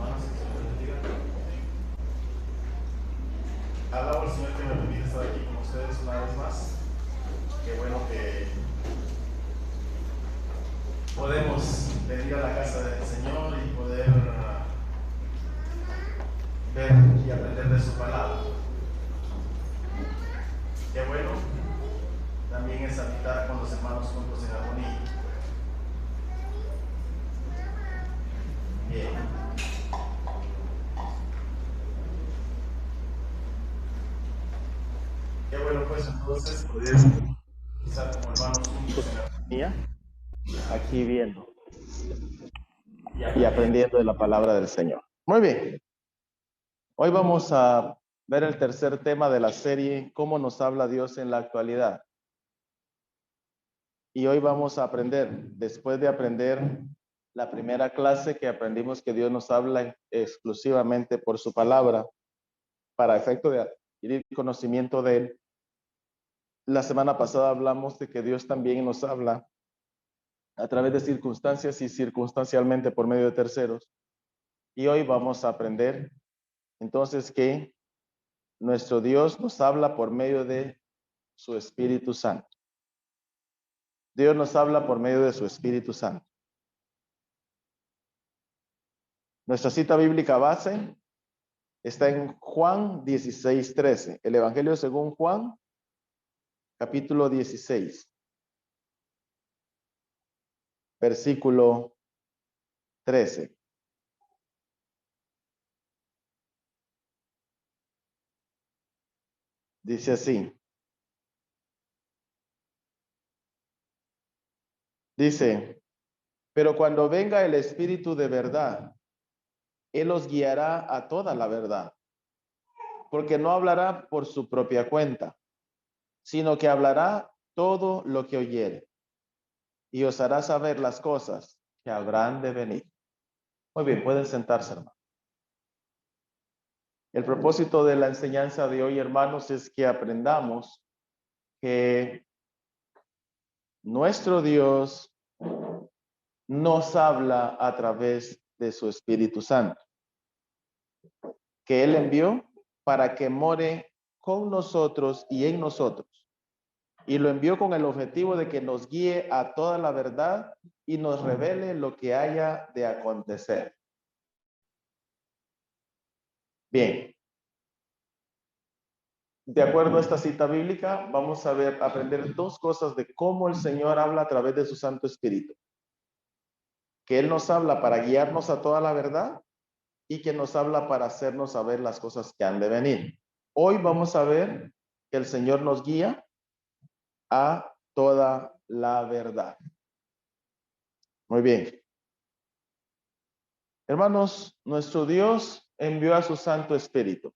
hermanos, que Dios les bendiga. Alabo al Señor que me permite estar aquí con ustedes una vez más. Qué bueno que podemos venir a la casa del Señor y poder ver y aprender de su palabra. Qué bueno también es habitar con los hermanos juntos en armonía. Bien. Qué bueno pues entonces poder estar como hermanos juntos en armonía, aquí viendo y aprendiendo de la palabra del Señor. Muy bien. Hoy vamos a ver el tercer tema de la serie, ¿Cómo nos habla Dios en la actualidad? Y hoy vamos a aprender, después de aprender la primera clase que aprendimos que Dios nos habla exclusivamente por su palabra, para efecto de adquirir conocimiento de Él. La semana pasada hablamos de que Dios también nos habla a través de circunstancias y circunstancialmente por medio de terceros. Y hoy vamos a aprender entonces que nuestro Dios nos habla por medio de su Espíritu Santo. Dios nos habla por medio de su Espíritu Santo. Nuestra cita bíblica base está en Juan 16:13. El Evangelio según Juan, capítulo 16, versículo 13. Dice así. Dice, pero cuando venga el Espíritu de verdad, Él os guiará a toda la verdad, porque no hablará por su propia cuenta, sino que hablará todo lo que oyere, y os hará saber las cosas que habrán de venir. Muy bien, pueden sentarse, hermano. El propósito de la enseñanza de hoy, hermanos, es que aprendamos que nuestro Dios nos habla a través de su Espíritu Santo, que Él envió para que more con nosotros y en nosotros. Y lo envió con el objetivo de que nos guíe a toda la verdad y nos revele lo que haya de acontecer. Bien. De acuerdo a esta cita bíblica, vamos a aprender dos cosas de cómo el Señor habla a través de su Santo Espíritu. Que Él nos habla para guiarnos a toda la verdad y que nos habla para hacernos saber las cosas que han de venir. Hoy vamos a ver que el Señor nos guía a toda la verdad. Muy bien. Hermanos, nuestro Dios envió a su Santo Espíritu.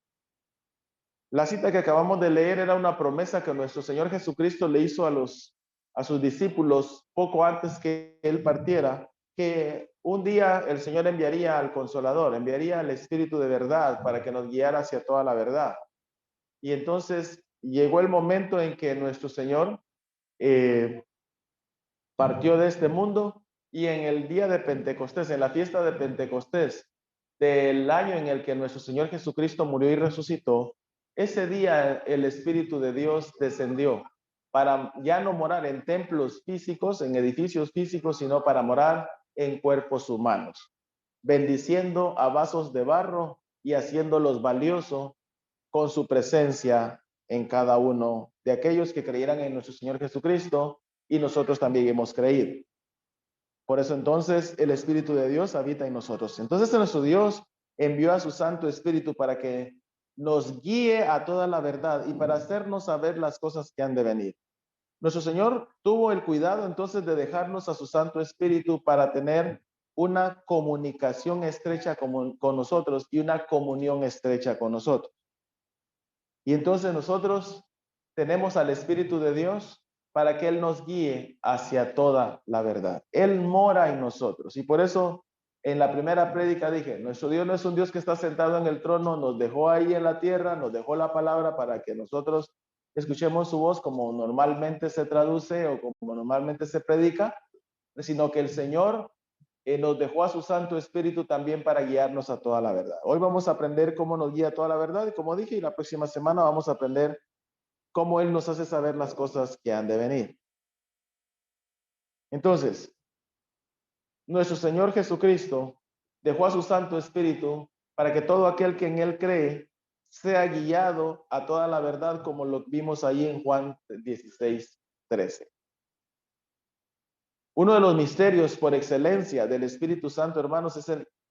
La cita que acabamos de leer era una promesa que nuestro Señor Jesucristo le hizo a sus discípulos poco antes que Él partiera, que un día el Señor enviaría al Consolador, enviaría al Espíritu de verdad para que nos guiara hacia toda la verdad. Y entonces llegó el momento en que nuestro Señor partió de este mundo y en el día de Pentecostés, en la fiesta de Pentecostés, del año en el que nuestro Señor Jesucristo murió y resucitó, ese día el Espíritu de Dios descendió para ya no morar en templos físicos, en edificios físicos, sino para morar en cuerpos humanos, bendiciendo a vasos de barro y haciéndolos valiosos con su presencia en cada uno de aquellos que creyeran en nuestro Señor Jesucristo, y nosotros también hemos creído. Por eso entonces el Espíritu de Dios habita en nosotros. Entonces nuestro Dios envió a su Santo Espíritu para que nos guíe a toda la verdad y para hacernos saber las cosas que han de venir. Nuestro Señor tuvo el cuidado entonces de dejarnos a su Santo Espíritu para tener una comunicación estrecha con nosotros y una comunión estrecha con nosotros. Y entonces nosotros tenemos al Espíritu de Dios para que Él nos guíe hacia toda la verdad. Él mora en nosotros. Y por eso en la primera prédica dije, nuestro Dios no es un Dios que está sentado en el trono, nos dejó ahí en la tierra, nos dejó la palabra para que nosotros escuchemos su voz como normalmente se traduce o como normalmente se predica, sino que el Señor nos dejó a su Santo Espíritu también para guiarnos a toda la verdad. Hoy vamos a aprender cómo nos guía a toda la verdad y como dije, y la próxima semana vamos a aprender cómo Él nos hace saber las cosas que han de venir. Entonces, nuestro Señor Jesucristo dejó a su Santo Espíritu para que todo aquel que en Él cree sea guiado a toda la verdad, como lo vimos ahí en Juan 16:13. Uno de los misterios por excelencia del Espíritu Santo, hermanos,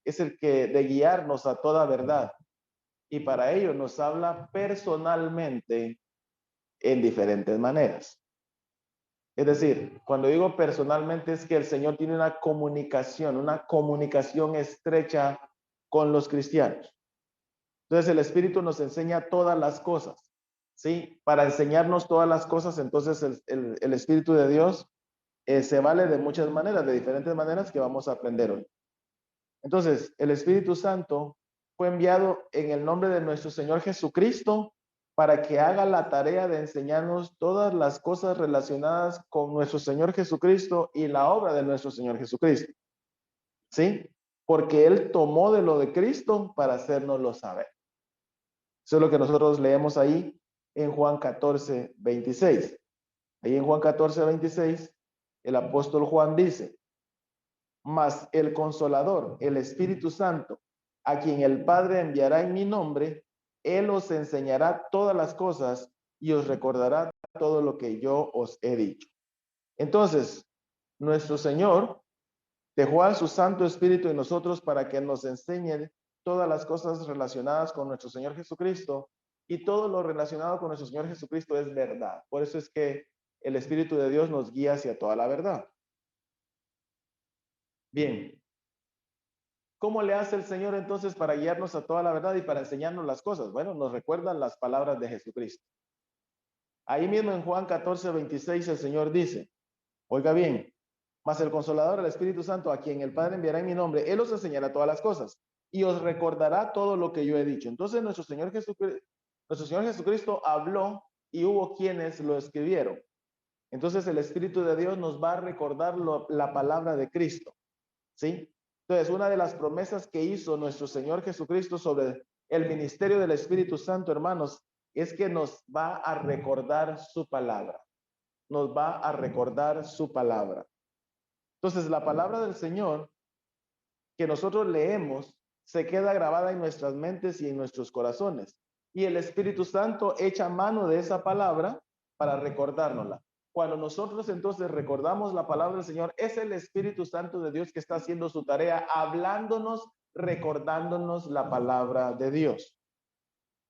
es el que de guiarnos a toda verdad. Y para ello nos habla personalmente en diferentes maneras. Es decir, cuando digo personalmente es que el Señor tiene una comunicación estrecha con los cristianos. Entonces el Espíritu nos enseña todas las cosas, ¿sí? Para enseñarnos todas las cosas, entonces el Espíritu de Dios se vale de muchas maneras, de diferentes maneras que vamos a aprender hoy. Entonces, el Espíritu Santo fue enviado en el nombre de nuestro Señor Jesucristo para que haga la tarea de enseñarnos todas las cosas relacionadas con nuestro Señor Jesucristo y la obra de nuestro Señor Jesucristo. ¿Sí? Porque Él tomó de lo de Cristo para hacérnoslo saber. Eso es lo que nosotros leemos ahí en Juan 14:26. Ahí en Juan 14:26, el apóstol Juan dice: mas el Consolador, el Espíritu Santo, a quien el Padre enviará en mi nombre, Él os enseñará todas las cosas y os recordará todo lo que yo os he dicho. Entonces, nuestro Señor dejó a su Santo Espíritu en nosotros para que nos enseñe todas las cosas relacionadas con nuestro Señor Jesucristo, y todo lo relacionado con nuestro Señor Jesucristo es verdad. Por eso es que el Espíritu de Dios nos guía hacia toda la verdad. Bien, ¿cómo le hace el Señor entonces para guiarnos a toda la verdad y para enseñarnos las cosas? Bueno, nos recuerdan las palabras de Jesucristo. Ahí mismo en Juan 14:26 el Señor dice, oiga bien, mas el Consolador, el Espíritu Santo, a quien el Padre enviará en mi nombre, Él os enseñará todas las cosas y os recordará todo lo que yo he dicho. Entonces nuestro Señor Jesucristo habló y hubo quienes lo escribieron. Entonces el Espíritu de Dios nos va a recordar la palabra de Cristo. ¿Sí? Entonces, una de las promesas que hizo nuestro Señor Jesucristo sobre el ministerio del Espíritu Santo, hermanos, es que nos va a recordar su palabra. Nos va a recordar su palabra. Entonces, la palabra del Señor que nosotros leemos se queda grabada en nuestras mentes y en nuestros corazones. Y el Espíritu Santo echa mano de esa palabra para recordárnosla. Cuando nosotros entonces recordamos la palabra del Señor, es el Espíritu Santo de Dios que está haciendo su tarea, hablándonos, recordándonos la palabra de Dios.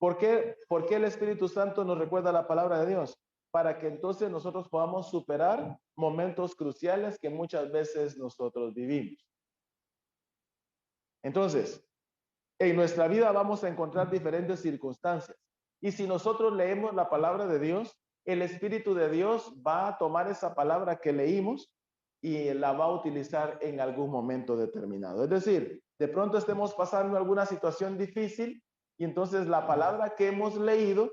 ¿Por qué? ¿Por qué el Espíritu Santo nos recuerda la palabra de Dios? Para que entonces nosotros podamos superar momentos cruciales que muchas veces nosotros vivimos. Entonces, en nuestra vida vamos a encontrar diferentes circunstancias. Y si nosotros leemos la palabra de Dios, el Espíritu de Dios va a tomar esa palabra que leímos y la va a utilizar en algún momento determinado. Es decir, de pronto estemos pasando alguna situación difícil y entonces la palabra que hemos leído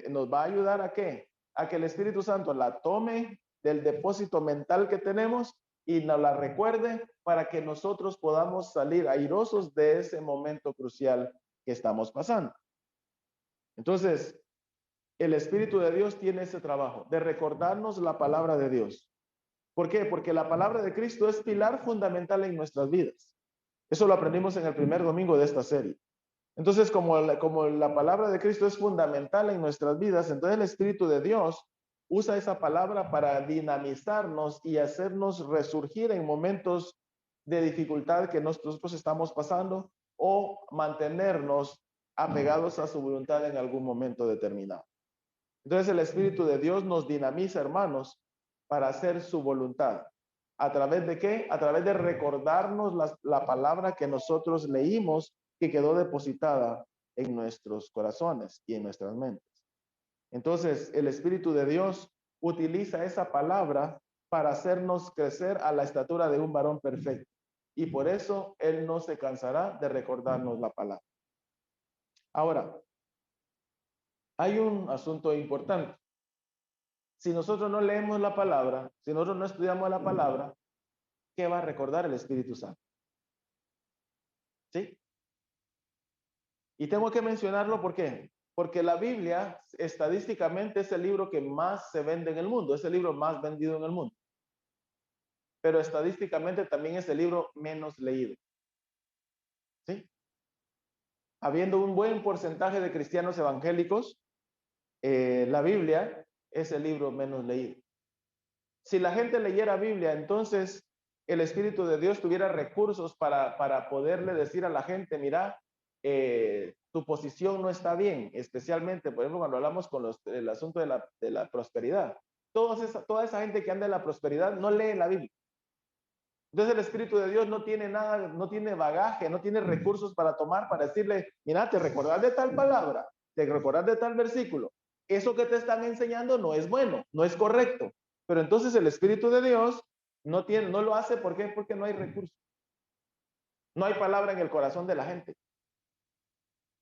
nos va a ayudar a qué? A que el Espíritu Santo la tome del depósito mental que tenemos y nos la recuerde para que nosotros podamos salir airosos de ese momento crucial que estamos pasando. Entonces, el Espíritu de Dios tiene ese trabajo de recordarnos la palabra de Dios. ¿Por qué? Porque la palabra de Cristo es pilar fundamental en nuestras vidas. Eso lo aprendimos en el primer domingo de esta serie. Entonces, como la palabra de Cristo es fundamental en nuestras vidas, entonces el Espíritu de Dios usa esa palabra para dinamizarnos y hacernos resurgir en momentos de dificultad que nosotros estamos pasando o mantenernos apegados a su voluntad en algún momento determinado. Entonces el Espíritu de Dios nos dinamiza, hermanos, para hacer su voluntad. ¿A través de qué? A través de recordarnos la palabra que nosotros leímos, que quedó depositada en nuestros corazones y en nuestras mentes. Entonces, el Espíritu de Dios utiliza esa palabra para hacernos crecer a la estatura de un varón perfecto. Y por eso Él no se cansará de recordarnos la palabra. Ahora, hay un asunto importante. Si nosotros no leemos la palabra, si nosotros no estudiamos la palabra, ¿qué va a recordar el Espíritu Santo? ¿Sí? Y tengo que mencionarlo, ¿por qué? Porque la Biblia estadísticamente es el libro que más se vende en el mundo, es el libro más vendido en el mundo. Pero estadísticamente también es el libro menos leído. ¿Sí? Habiendo un buen porcentaje de cristianos evangélicos, la Biblia es el libro menos leído. Si la gente leyera Biblia, entonces el Espíritu de Dios tuviera recursos para poderle decir a la gente, mira, tu posición no está bien, especialmente, por ejemplo, cuando hablamos con el asunto de la prosperidad. Toda esa gente que anda en la prosperidad no lee la Biblia. Entonces el Espíritu de Dios no tiene nada, no tiene bagaje, no tiene recursos para tomar, para decirle, mira, te recordás de tal palabra, te recordás de tal versículo. Eso que te están enseñando no es bueno, no es correcto. Pero entonces el Espíritu de Dios no lo hace, ¿por qué? Porque no hay recursos. No hay palabra en el corazón de la gente.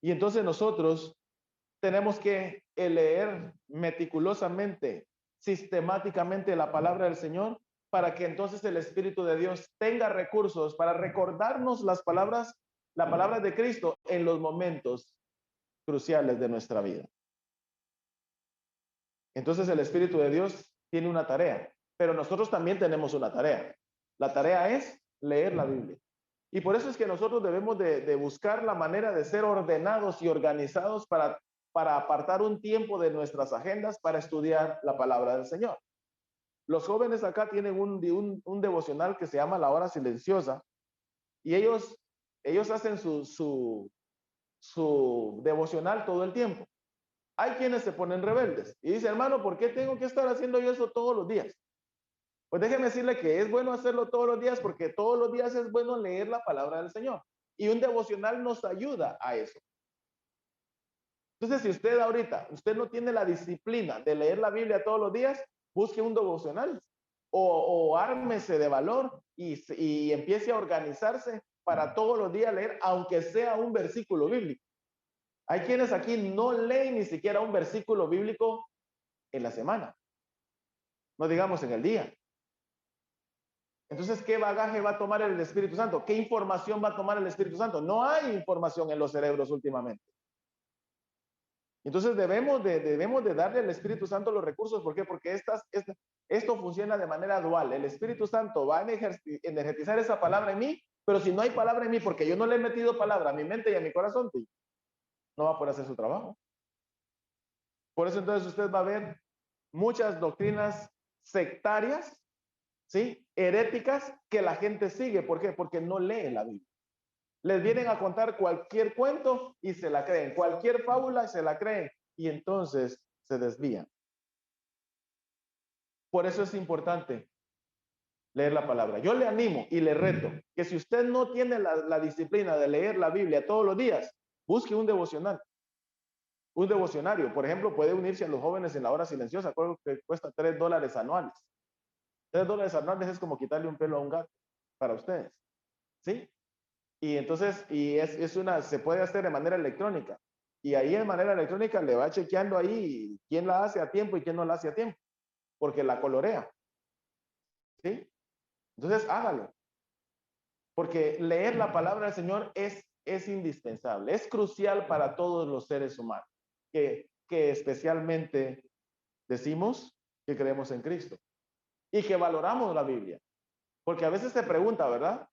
Y entonces nosotros tenemos que leer meticulosamente, sistemáticamente la palabra del Señor para que entonces el Espíritu de Dios tenga recursos para recordarnos la palabra de Cristo en los momentos cruciales de nuestra vida. Entonces el Espíritu de Dios tiene una tarea, pero nosotros también tenemos una tarea. La tarea es leer la Biblia. Y por eso es que nosotros debemos de buscar la manera de ser ordenados y organizados para apartar un tiempo de nuestras agendas para estudiar la palabra del Señor. Los jóvenes acá tienen un devocional que se llama La Hora Silenciosa y ellos hacen su devocional todo el tiempo. Hay quienes se ponen rebeldes y dicen, hermano, ¿por qué tengo que estar haciendo yo eso todos los días? Pues déjeme decirle que es bueno hacerlo todos los días porque todos los días es bueno leer la palabra del Señor. Y un devocional nos ayuda a eso. Entonces, si usted no tiene la disciplina de leer la Biblia todos los días, busque un devocional o ármese de valor y empiece a organizarse para todos los días leer, aunque sea un versículo bíblico. Hay quienes aquí no leen ni siquiera un versículo bíblico en la semana, no digamos en el día. Entonces, ¿qué bagaje va a tomar el Espíritu Santo? ¿Qué información va a tomar el Espíritu Santo? No hay información en los cerebros últimamente. Entonces debemos de darle al Espíritu Santo los recursos. ¿Por qué? Porque esto funciona de manera dual. El Espíritu Santo va a energetizar esa palabra en mí, pero si no hay palabra en mí, porque yo no le he metido palabra a mi mente y a mi corazón, no va a poder hacer su trabajo. Por eso entonces usted va a ver muchas doctrinas sectarias, ¿sí? Heréticas que la gente sigue. ¿Por qué? Porque no lee la Biblia. Les vienen a contar cualquier cuento y se la creen, cualquier fábula y se la creen, y entonces se desvían. Por eso es importante leer la palabra. Yo le animo y le reto que si usted no tiene la disciplina de leer la Biblia todos los días, busque un devocional, un devocionario. Por ejemplo, puede unirse a los jóvenes en la hora silenciosa, creo que cuesta $3 anuales. $3 anuales es como quitarle un pelo a un gato para ustedes, ¿sí? Y entonces, se puede hacer de manera electrónica. Y ahí de manera electrónica le va chequeando ahí quién la hace a tiempo y quién no la hace a tiempo, porque la colorea, ¿sí? Entonces, hágalo. Porque leer la palabra del Señor es indispensable, es crucial para todos los seres humanos, que especialmente decimos que creemos en Cristo y que valoramos la Biblia. Porque a veces se pregunta, ¿verdad?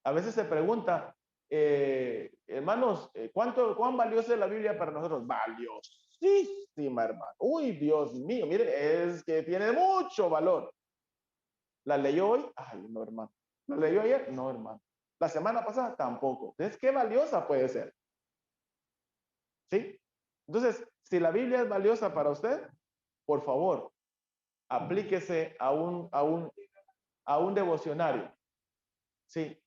A veces se pregunta, hermanos, ¿cuán valiosa es la Biblia para nosotros? Valiosísima, hermano. Uy, Dios mío, mire, es que tiene mucho valor. ¿La leyó hoy? Ay, no, hermano. ¿La leyó ayer? No, hermano. La semana pasada tampoco. Entonces, ¿qué valiosa puede ser? ¿Sí? Entonces, si la Biblia es valiosa para usted, por favor, aplíquese a un devocionario. Sí.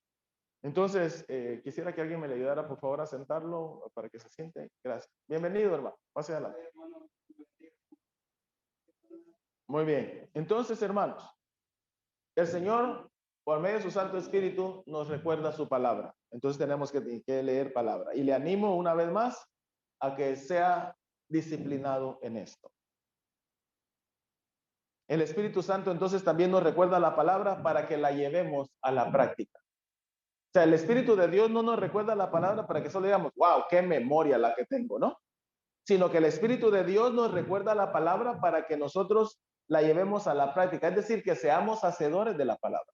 Entonces, quisiera que alguien me le ayudara, por favor, a sentarlo para que se siente. Gracias. Bienvenido, hermano. Pase adelante. Muy bien. Entonces, hermanos, el Señor, por medio de su Santo Espíritu, nos recuerda su palabra. Entonces tenemos que leer palabra. Y le animo una vez más a que sea disciplinado en esto. El Espíritu Santo entonces también nos recuerda la palabra para que la llevemos a la práctica. O sea, el Espíritu de Dios no nos recuerda la palabra para que solo digamos, wow, qué memoria la que tengo, ¿no? Sino que el Espíritu de Dios nos recuerda la palabra para que nosotros la llevemos a la práctica. Es decir, que seamos hacedores de la palabra.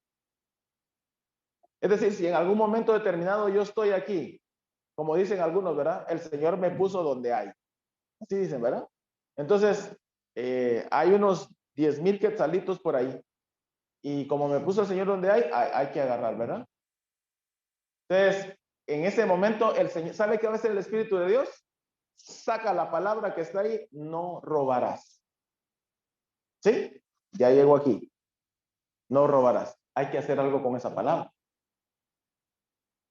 Es decir, si en algún momento determinado yo estoy aquí, como dicen algunos, ¿verdad? El Señor me puso donde hay. Así dicen, ¿verdad? Entonces, hay unos 10,000 quetzalitos por ahí. Y como me puso el Señor donde hay que agarrar, ¿verdad? Entonces, en ese momento, el Señor, ¿sabe qué va a hacer el Espíritu de Dios? Saca la palabra que está ahí, no robarás. ¿Sí? Ya llego aquí. No robarás. Hay que hacer algo con esa palabra.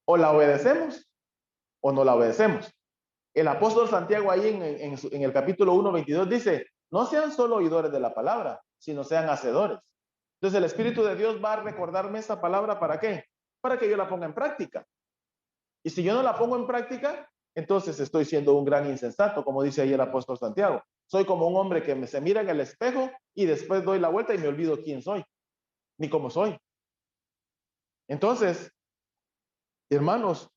O la obedecemos o no la obedecemos. El apóstol Santiago ahí en el capítulo 1:22 dice, no sean solo oidores de la palabra, sino sean hacedores. Entonces el Espíritu de Dios va a recordarme esa palabra, ¿para qué? Para que yo la ponga en práctica. Y si yo no la pongo en práctica, entonces estoy siendo un gran insensato, como dice ahí el apóstol Santiago. Soy como un hombre que se mira en el espejo y después doy la vuelta y me olvido quién soy, ni cómo soy. Entonces, hermanos,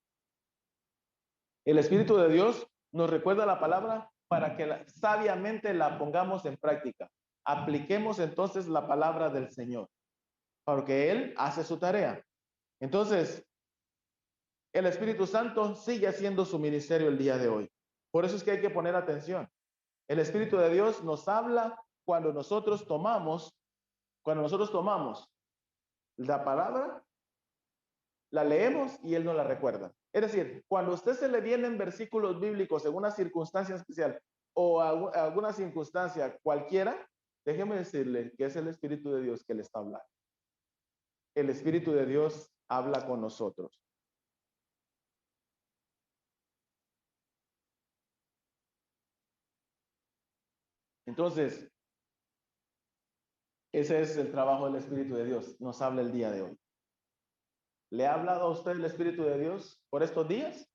el Espíritu de Dios nos recuerda la palabra para que sabiamente la pongamos en práctica. Apliquemos entonces la palabra del Señor, porque Él hace su tarea. Entonces, el Espíritu Santo sigue haciendo su ministerio el día de hoy. Por eso es que hay que poner atención. El Espíritu de Dios nos habla cuando nosotros tomamos la palabra, la leemos y Él nos la recuerda. Es decir, cuando a usted se le vienen versículos bíblicos en una circunstancia especial o alguna circunstancia cualquiera, déjeme decirle que es el Espíritu de Dios que le está hablando. El Espíritu de Dios habla con nosotros. Entonces, ese es el trabajo del Espíritu de Dios. Nos habla el día de hoy. ¿Le ha hablado a usted el Espíritu de Dios por estos días?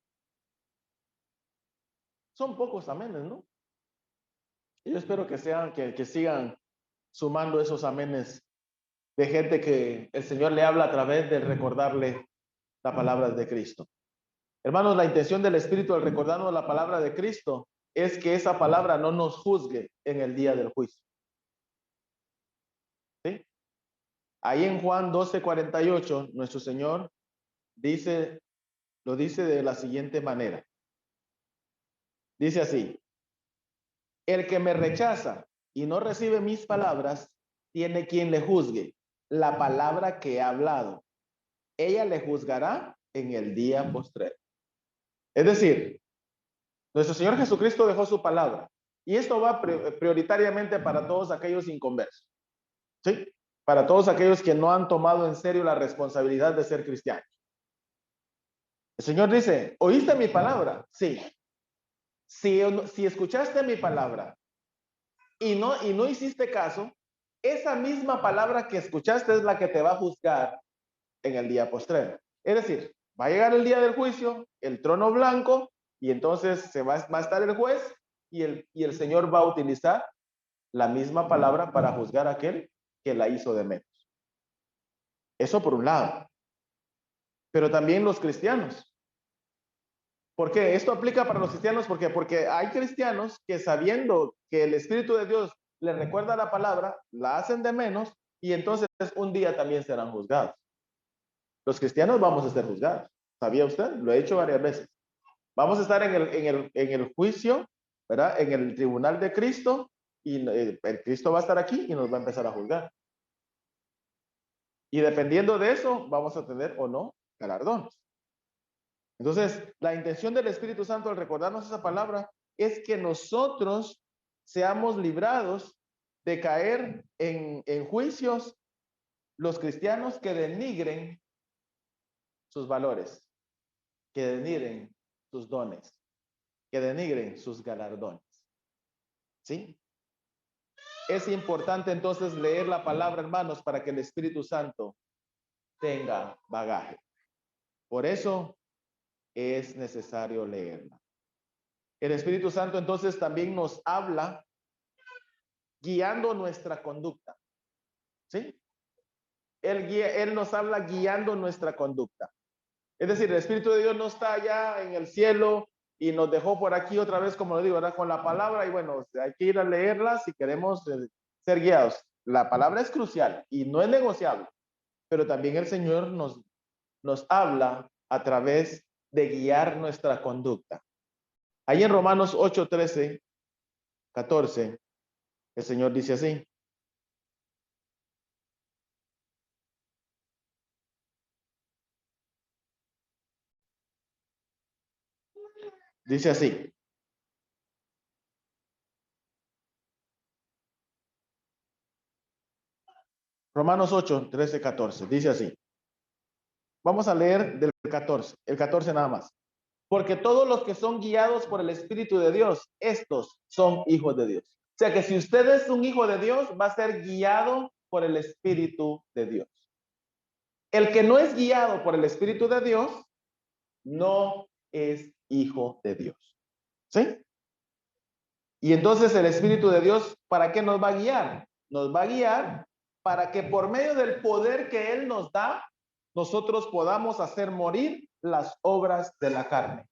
Son pocos amenes, ¿no? Yo espero que sigan sumando esos amenes de gente que el Señor le habla a través de recordarle la palabra de Cristo. Hermanos, la intención del Espíritu al recordarnos la palabra de Cristo es que esa palabra no nos juzgue en el día del juicio. ¿Sí? Ahí en Juan 12:48, nuestro Señor lo dice de la siguiente manera. Dice así, el que me rechaza y no recibe mis palabras, tiene quien le juzgue. La palabra que he hablado, ella le juzgará en el día postrero. Es decir, nuestro Señor Jesucristo dejó su palabra. Y esto va prioritariamente para todos aquellos inconversos. ¿Sí? Para todos aquellos que no han tomado en serio la responsabilidad de ser cristianos. El Señor dice, ¿oíste mi palabra? Sí. Si escuchaste mi palabra y no hiciste caso, esa misma palabra que escuchaste es la que te va a juzgar en el día postrero. Es decir, va a llegar el día del juicio, el trono blanco, y entonces va a estar el juez y el Señor va a utilizar la misma palabra para juzgar a aquel que la hizo de menos. Eso por un lado. Pero también los cristianos. ¿Por qué? Esto aplica para los cristianos, ¿por qué? Porque hay cristianos que sabiendo que el Espíritu de Dios les recuerda la palabra, la hacen de menos y entonces un día también serán juzgados. Los cristianos vamos a ser juzgados. ¿Sabía usted? Lo he hecho varias veces. Vamos a estar en el juicio, ¿verdad? En el tribunal de Cristo y el Cristo va a estar aquí y nos va a empezar a juzgar. Y dependiendo de eso, vamos a tener o no galardones. Entonces, la intención del Espíritu Santo al recordarnos esa palabra es que nosotros seamos librados de caer en juicios los cristianos que denigren sus valores, que denigren sus dones, que denigren sus galardones. ¿Sí? Es importante entonces leer la palabra, hermanos, para que el Espíritu Santo tenga bagaje. Por eso es necesario leerla. El Espíritu Santo entonces también nos habla guiando nuestra conducta. ¿sí? Él nos habla guiando nuestra conducta. Es decir, el Espíritu de Dios no está allá en el cielo y nos dejó por aquí otra vez, como lo digo, ¿verdad? Con la palabra, y bueno, hay que ir a leerla si queremos ser guiados. La palabra es crucial y no es negociable, pero también el Señor nos habla a través de guiar nuestra conducta. Ahí en Romanos 8, 13, 14, el Señor dice así. Dice así. Romanos 8, 13, 14. Dice así. Vamos a leer del 14, el 14 nada más. Porque todos los que son guiados por el Espíritu de Dios, estos son hijos de Dios. O sea que si usted es un hijo de Dios, va a ser guiado por el Espíritu de Dios. El que no es guiado por el Espíritu de Dios, no es hijo de Dios. ¿Sí? Y entonces el Espíritu de Dios, ¿para qué nos va a guiar? Nos va a guiar para que por medio del poder que Él nos da, nosotros podamos hacer morir las obras de la carne.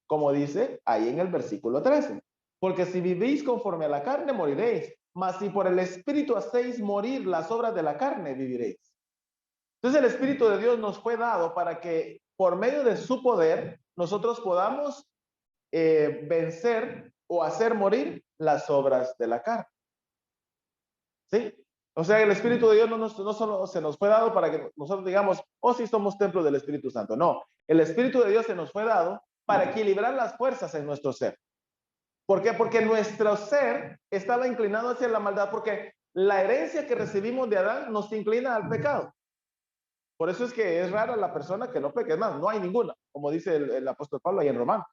Como dice ahí en el versículo 13. Porque si vivís conforme a la carne, moriréis. Mas si por el Espíritu hacéis morir las obras de la carne, viviréis. Entonces el Espíritu de Dios nos fue dado para que por medio de su poder nosotros podamos vencer o hacer morir las obras de la carne. ¿Sí? O sea, el Espíritu de Dios no solo se nos fue dado para que nosotros digamos, oh, sí somos templo del Espíritu Santo. No, el Espíritu de Dios se nos fue dado para equilibrar las fuerzas en nuestro ser. ¿Por qué? Porque nuestro ser estaba inclinado hacia la maldad, porque la herencia que recibimos de Adán nos inclina al pecado. Por eso es que es rara la persona que no peque. Es más, no hay ninguna, como dice el apóstol Pablo ahí en Romanos.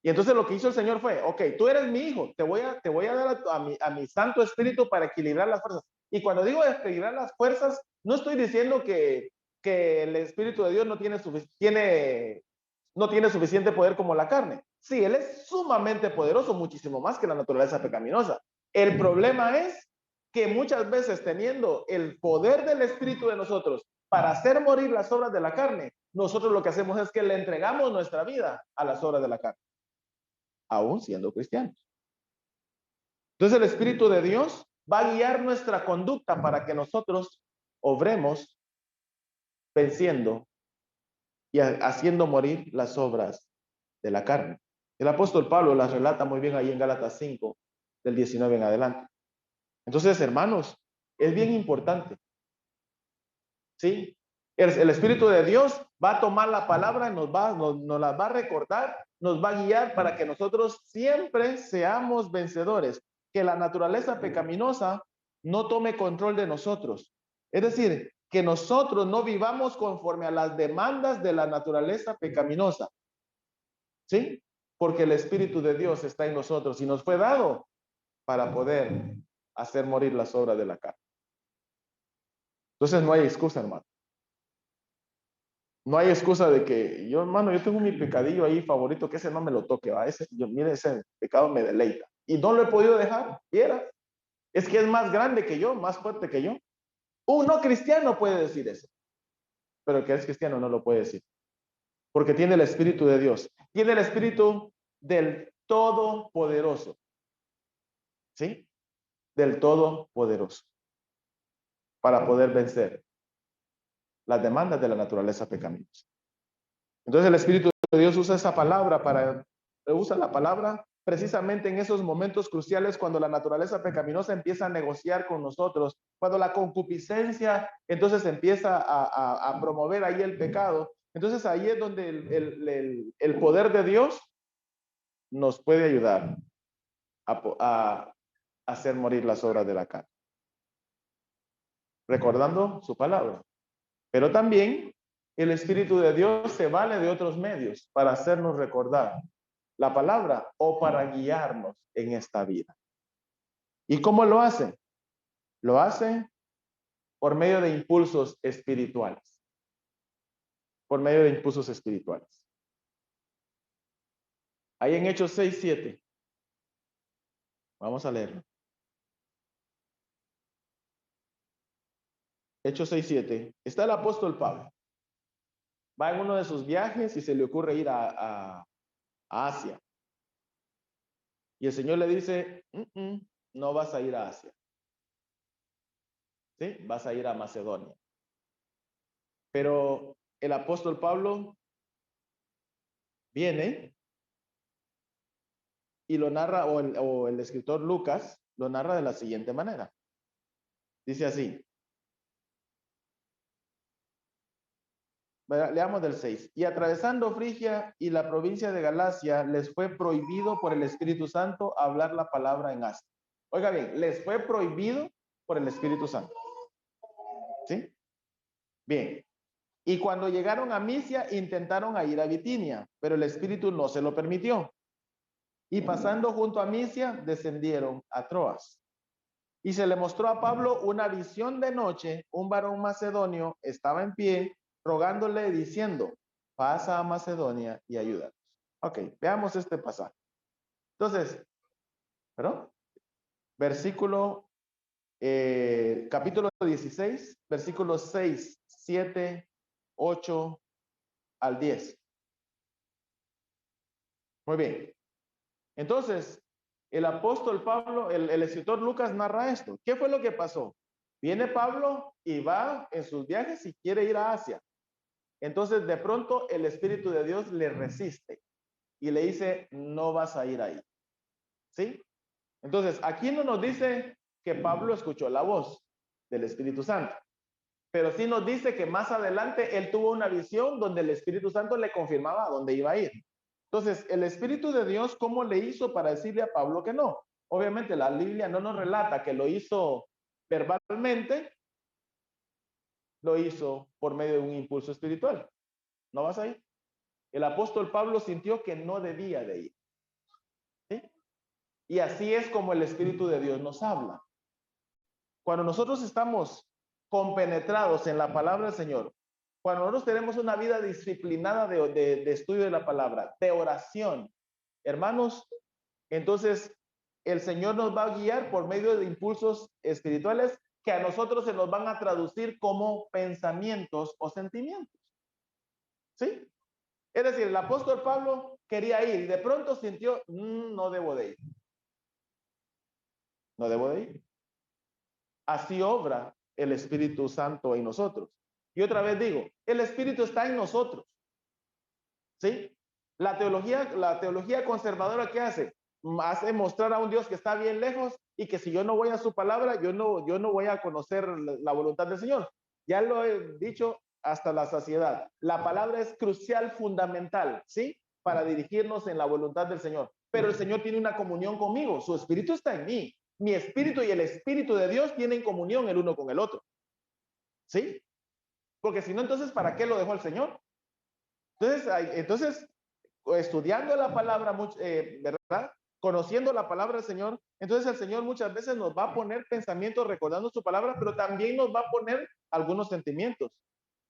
Y entonces lo que hizo el Señor fue, ok, tú eres mi hijo, te voy a dar a mi Santo Espíritu para equilibrar las fuerzas. Y cuando digo equilibrar las fuerzas, no estoy diciendo que el Espíritu de Dios no tiene suficiente poder como la carne. Sí, Él es sumamente poderoso, muchísimo más que la naturaleza pecaminosa. El problema es que muchas veces teniendo el poder del Espíritu de nosotros para hacer morir las obras de la carne, nosotros lo que hacemos es que le entregamos nuestra vida a las obras de la carne, aún siendo cristianos. Entonces el Espíritu de Dios va a guiar nuestra conducta para que nosotros obremos venciendo y haciendo morir las obras de la carne. El apóstol Pablo las relata muy bien ahí en Gálatas 5, del 19 en adelante. Entonces, hermanos, es bien importante, ¿sí? El Espíritu de Dios va a tomar la palabra, nos la va a recordar, nos va a guiar para que nosotros siempre seamos vencedores, que la naturaleza pecaminosa no tome control de nosotros. Es decir, que nosotros no vivamos conforme a las demandas de la naturaleza pecaminosa, ¿sí? Porque el Espíritu de Dios está en nosotros y nos fue dado para poder hacer morir las obras de la carne. Entonces no hay excusa, hermano. No hay excusa de que yo, hermano, yo tengo mi pecadillo ahí favorito, que ese no me lo toque, ¿va? Mire, ese pecado me deleita. Y no lo he podido dejar, ¿viera? Es que es más grande que yo, más fuerte que yo. Un no cristiano puede decir eso, pero el que es cristiano no lo puede decir, porque tiene el Espíritu de Dios, tiene el Espíritu del Todopoderoso, ¿sí? Del Todopoderoso, para poder vencer las demandas de la naturaleza pecaminosa. Entonces el Espíritu de Dios usa esa palabra usa la palabra precisamente en esos momentos cruciales cuando la naturaleza pecaminosa empieza a negociar con nosotros, cuando la concupiscencia entonces empieza a promover ahí el pecado. Entonces ahí es donde el poder de Dios nos puede ayudar a hacer morir las obras de la carne, recordando su palabra. Pero también el Espíritu de Dios se vale de otros medios para hacernos recordar la palabra o para guiarnos en esta vida. ¿Y cómo lo hace? Lo hace por medio de impulsos espirituales. Por medio de impulsos espirituales. Ahí en Hechos 6, 7. Vamos a leerlo. Hechos 6:7. Está el apóstol Pablo. Va en uno de sus viajes y se le ocurre ir a Asia. Y el Señor le dice, no vas a ir a Asia. ¿Sí? Vas a ir a Macedonia. Pero el apóstol Pablo viene y lo narra, o el escritor Lucas lo narra de la siguiente manera. Dice así. Leamos del 6. Y atravesando Frigia y la provincia de Galacia, les fue prohibido por el Espíritu Santo hablar la palabra en Asia. Oiga bien, les fue prohibido por el Espíritu Santo. ¿Sí? Bien. Y cuando llegaron a Misia, intentaron ir a Bitinia, pero el Espíritu no se lo permitió. Y pasando junto a Misia, descendieron a Troas. Y se le mostró a Pablo una visión de noche. Un varón macedonio estaba en pie, rogándole, diciendo, pasa a Macedonia y ayúdanos. Ok, veamos este pasaje. Entonces, ¿perdón? Capítulo 16, versículos 6, 7, 8 al 10. Muy bien. Entonces, el apóstol Pablo, el escritor Lucas narra esto. ¿Qué fue lo que pasó? Viene Pablo y va en sus viajes y quiere ir a Asia. Entonces, de pronto, el Espíritu de Dios le resiste y le dice, no vas a ir ahí. ¿Sí? Entonces, aquí no nos dice que Pablo escuchó la voz del Espíritu Santo, pero sí nos dice que más adelante él tuvo una visión donde el Espíritu Santo le confirmaba a dónde iba a ir. Entonces, el Espíritu de Dios, ¿cómo le hizo para decirle a Pablo que no? Obviamente, la Biblia no nos relata que lo hizo verbalmente, lo hizo por medio de un impulso espiritual. ¿No vas a ir? El apóstol Pablo sintió que no debía de ir. ¿Sí? Y así es como el Espíritu de Dios nos habla. Cuando nosotros estamos compenetrados en la palabra del Señor, cuando nosotros tenemos una vida disciplinada de estudio de la palabra, de oración, hermanos, entonces el Señor nos va a guiar por medio de impulsos espirituales que a nosotros se nos van a traducir como pensamientos o sentimientos. ¿Sí? Es decir, el apóstol Pablo quería ir y de pronto sintió, no debo de ir. No debo de ir. Así obra el Espíritu Santo en nosotros. Y otra vez digo, el Espíritu está en nosotros. ¿Sí? La teología conservadora, ¿qué hace? Hace mostrar a un Dios que está bien lejos y que si yo no voy a su palabra, yo no voy a conocer la voluntad del Señor. Ya lo he dicho hasta la saciedad. La palabra es crucial, fundamental, ¿sí? Para dirigirnos en la voluntad del Señor. Pero el Señor tiene una comunión conmigo, su Espíritu está en mí. Mi Espíritu y el Espíritu de Dios tienen comunión el uno con el otro. ¿Sí? Porque si no, entonces, ¿para qué lo dejó el Señor? Entonces, estudiando la palabra, ¿verdad? Conociendo la palabra del Señor, entonces el Señor muchas veces nos va a poner pensamientos recordando su palabra, pero también nos va a poner algunos sentimientos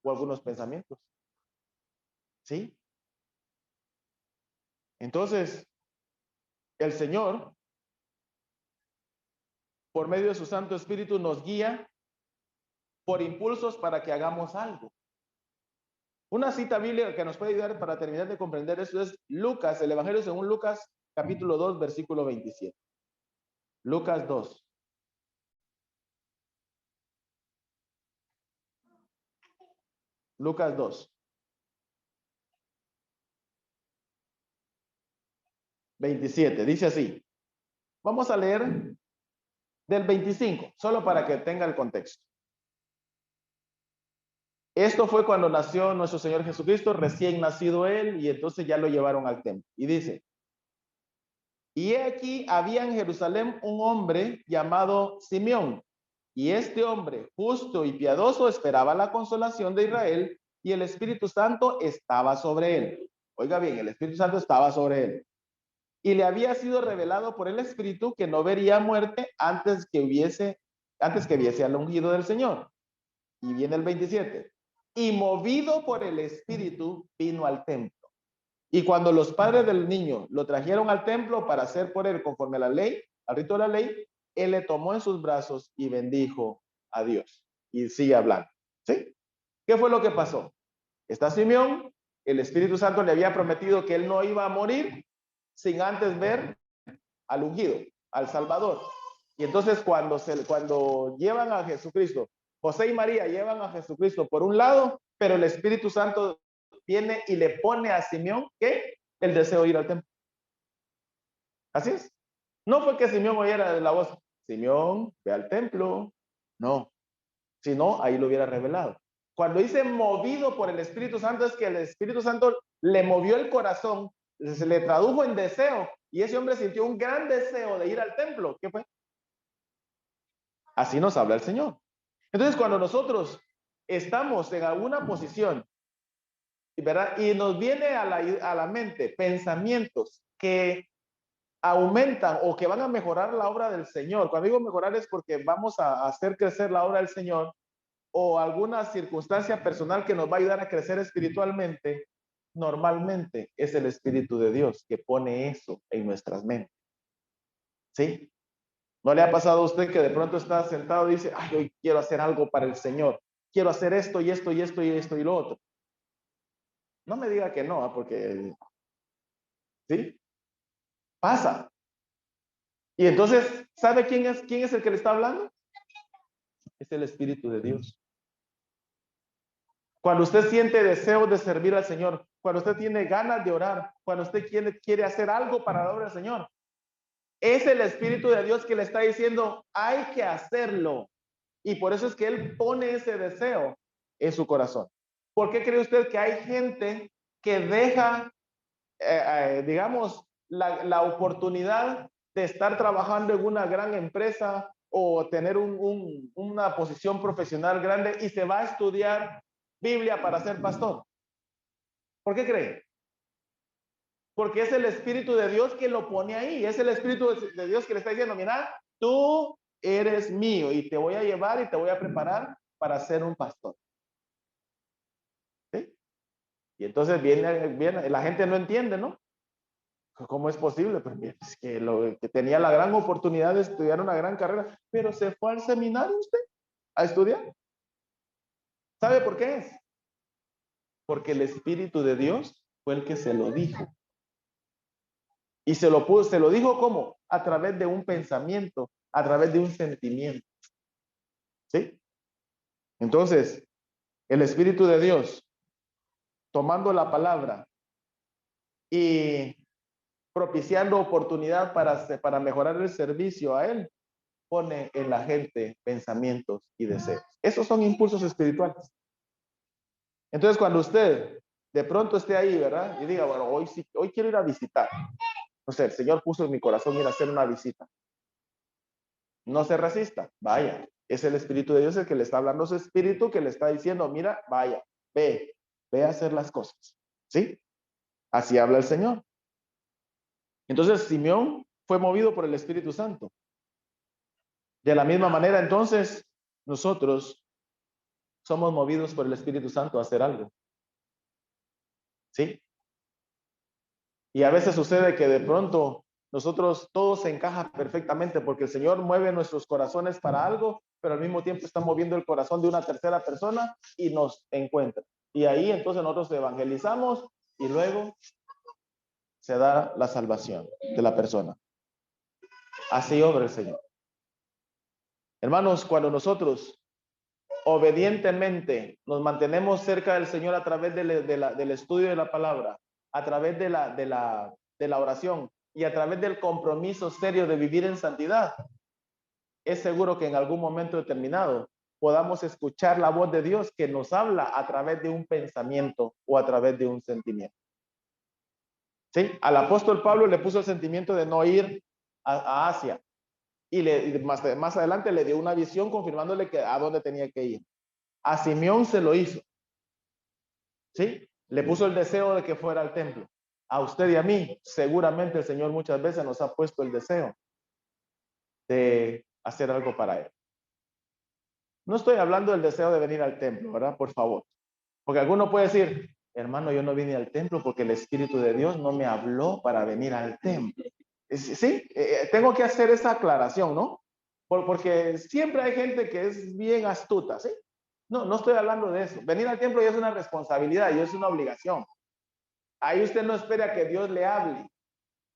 o algunos pensamientos. ¿Sí? Entonces, el Señor, por medio de su Santo Espíritu, nos guía por impulsos para que hagamos algo. Una cita bíblica que nos puede ayudar para terminar de comprender esto es Lucas, el Evangelio según Lucas, capítulo 2, versículo 27. Lucas 2. Lucas 2. 27. Dice así. Vamos a leer del 25, solo para que tenga el contexto. Esto fue cuando nació nuestro Señor Jesucristo, recién nacido él, y entonces ya lo llevaron al templo. Y dice, y aquí había en Jerusalén un hombre llamado Simeón, y este hombre, justo y piadoso, esperaba la consolación de Israel, y el Espíritu Santo estaba sobre él. Oiga bien, el Espíritu Santo estaba sobre él. Y le había sido revelado por el Espíritu que no vería muerte antes que viese al ungido del Señor. Y viene el 27. Y movido por el Espíritu, vino al templo. Y cuando los padres del niño lo trajeron al templo para hacer por él conforme a la ley, al rito de la ley, él le tomó en sus brazos y bendijo a Dios. y sigue hablando. ¿Sí? ¿Qué fue lo que pasó? Está Simeón, el Espíritu Santo le había prometido que él no iba a morir sin antes ver al ungido, al Salvador. Y entonces cuando llevan a Jesucristo, José y María llevan a Jesucristo por un lado, pero el Espíritu Santo viene y le pone a Simeón que el deseo de ir al templo. Así es. No fue que Simeón oyera la voz, Simeón, ve al templo. No, si no, ahí lo hubiera revelado. Cuando dice movido por el Espíritu Santo, es que el Espíritu Santo le movió el corazón, se le tradujo en deseo, y ese hombre sintió un gran deseo de ir al templo. ¿Qué fue? Así nos habla el Señor. Entonces, cuando nosotros estamos en alguna posición, ¿verdad? Y nos viene a la mente pensamientos que aumentan o que van a mejorar la obra del Señor. Cuando digo mejorar es porque vamos a hacer crecer la obra del Señor, o alguna circunstancia personal que nos va a ayudar a crecer espiritualmente, normalmente es el Espíritu de Dios que pone eso en nuestras mentes. ¿Sí? ¿No le ha pasado a usted que de pronto está sentado y dice, ay, hoy quiero hacer algo para el Señor? Quiero hacer esto y esto y esto y esto y lo otro. No me diga que no, porque ¿sí? Pasa. Y entonces, ¿sabe quién es el que le está hablando? Es el Espíritu de Dios. Cuando usted siente deseo de servir al Señor, cuando usted tiene ganas de orar, cuando usted quiere hacer algo para la obra del Señor, es el Espíritu de Dios que le está diciendo, hay que hacerlo. Y por eso es que Él pone ese deseo en su corazón. ¿Por qué cree usted que hay gente que deja, digamos, la oportunidad de estar trabajando en una gran empresa o tener una posición profesional grande y se va a estudiar Biblia para ser pastor? ¿Por qué cree? Porque es el Espíritu de Dios que lo pone ahí. Es el Espíritu de Dios que le está diciendo, mira, tú eres mío y te voy a llevar y te voy a preparar para ser un pastor. ¿Sí? Y entonces viene, la gente no entiende, ¿no? ¿Cómo es posible? Pues es que tenía la gran oportunidad de estudiar una gran carrera, pero se fue al seminario usted a estudiar. ¿Sabe por qué es? Porque el Espíritu de Dios fue el que se lo dijo. Y se lo dijo ¿cómo? A través de un pensamiento, a través de un sentimiento. ¿Sí? Entonces, el Espíritu de Dios, tomando la palabra y propiciando oportunidad para mejorar el servicio a Él, pone en la gente pensamientos y deseos. Esos son impulsos espirituales. Entonces, cuando usted de pronto esté ahí, ¿verdad? Y diga, bueno, hoy quiero ir a visitar. No sé, el Señor puso en mi corazón ir a hacer una visita. No se resista, vaya. Es el Espíritu de Dios el que le está hablando, su espíritu que le está diciendo, mira, vaya, ve a hacer las cosas. ¿Sí? Así habla el Señor. Entonces, Simeón fue movido por el Espíritu Santo. De la misma manera, entonces, nosotros somos movidos por el Espíritu Santo a hacer algo. ¿Sí? Y a veces sucede que de pronto nosotros todo se encaja perfectamente porque el Señor mueve nuestros corazones para algo, pero al mismo tiempo está moviendo el corazón de una tercera persona y nos encuentra. Y ahí entonces nosotros evangelizamos y luego se da la salvación de la persona. Así obra el Señor. Hermanos, cuando nosotros obedientemente nos mantenemos cerca del Señor a través del estudio de la palabra, a través de la oración y a través del compromiso serio de vivir en santidad, es seguro que en algún momento determinado podamos escuchar la voz de Dios que nos habla a través de un pensamiento o a través de un sentimiento. ¿Sí? Al apóstol Pablo le puso el sentimiento de no ir a Asia y más adelante le dio una visión confirmándole que a dónde tenía que ir. A Simeón se lo hizo. ¿Sí? Le puso el deseo de que fuera al templo. A usted y a mí, seguramente el Señor muchas veces nos ha puesto el deseo de hacer algo para Él. No estoy hablando del deseo de venir al templo, ¿verdad? Por favor. Porque alguno puede decir, hermano, yo no vine al templo porque el Espíritu de Dios no me habló para venir al templo. Sí, tengo que hacer esa aclaración, ¿no? Porque siempre hay gente que es bien astuta, ¿sí? No, no estoy hablando de eso. Venir al templo ya es una responsabilidad y es una obligación. Ahí usted no espera que Dios le hable,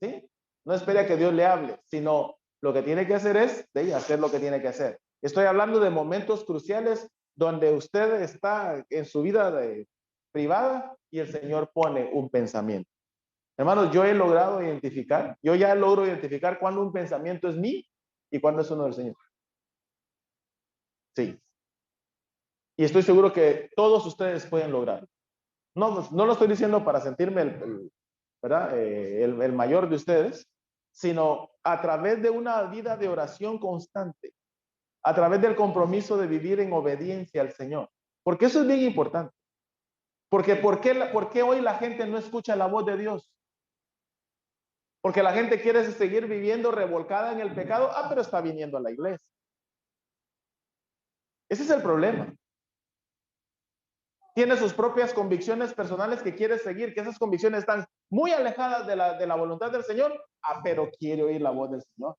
¿sí? No espera que Dios le hable, sino lo que tiene que hacer es de hacer lo que tiene que hacer. Estoy hablando de momentos cruciales donde usted está en su vida privada y el Señor pone un pensamiento. Hermanos, yo he logrado identificar, yo ya logro identificar cuándo un pensamiento es mío y cuándo es uno del Señor. Sí. Y estoy seguro que todos ustedes pueden lograrlo. No, no lo estoy diciendo para sentirme ¿verdad? El mayor de ustedes, sino a través de una vida de oración constante, a través del compromiso de vivir en obediencia al Señor. Porque eso es bien importante. Porque ¿por qué hoy la gente no escucha la voz de Dios? Porque la gente quiere seguir viviendo revolcada en el pecado. Ah, pero está viniendo a la iglesia. Ese es el problema. Tiene sus propias convicciones personales que quiere seguir, que esas convicciones están muy alejadas de la voluntad del Señor. Ah, pero quiere oír la voz del Señor.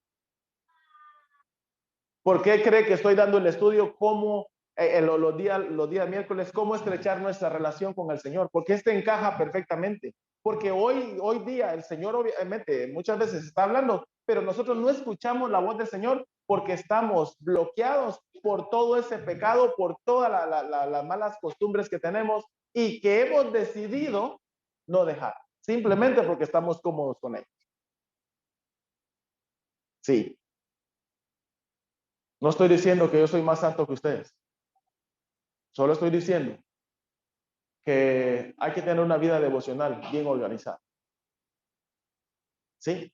¿Por qué cree que estoy dando el estudio cómo los días miércoles, cómo estrechar nuestra relación con el Señor? Porque este encaja perfectamente. Porque hoy día el Señor obviamente muchas veces está hablando, pero nosotros no escuchamos la voz del Señor porque estamos bloqueados por todo ese pecado, por todas las malas costumbres que tenemos y que hemos decidido no dejar, simplemente porque estamos cómodos con ellos. Sí. No estoy diciendo que yo soy más santo que ustedes. Solo estoy diciendo que hay que tener una vida devocional bien organizada. ¿Sí?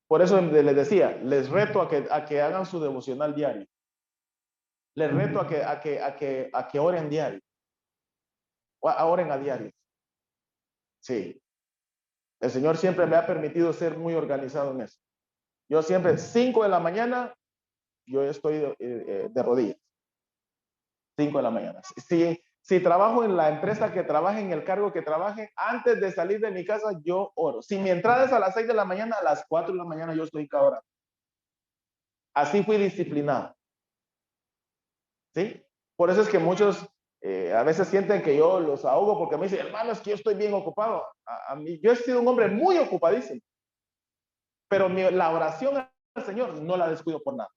Por eso les decía, les reto a que hagan su devocional diario. Les reto a que oren diario. Oren a diario. Sí. El Señor siempre me ha permitido ser muy organizado en eso. Yo siempre, 5 de la mañana, yo estoy de rodillas. 5 de la mañana. Si trabajo en la empresa que trabaje, en el cargo que trabaje, antes de salir de mi casa, yo oro. Si mi entrada es a las 6 de la mañana, a las 4 de la mañana yo estoy ahora. Así fui disciplinado. ¿Sí? Por eso es que muchos a veces sienten que yo los ahogo porque me dicen, hermano, es que yo estoy bien ocupado. A mí, yo he sido un hombre muy ocupadísimo. Pero la oración al Señor no la descuido por nada.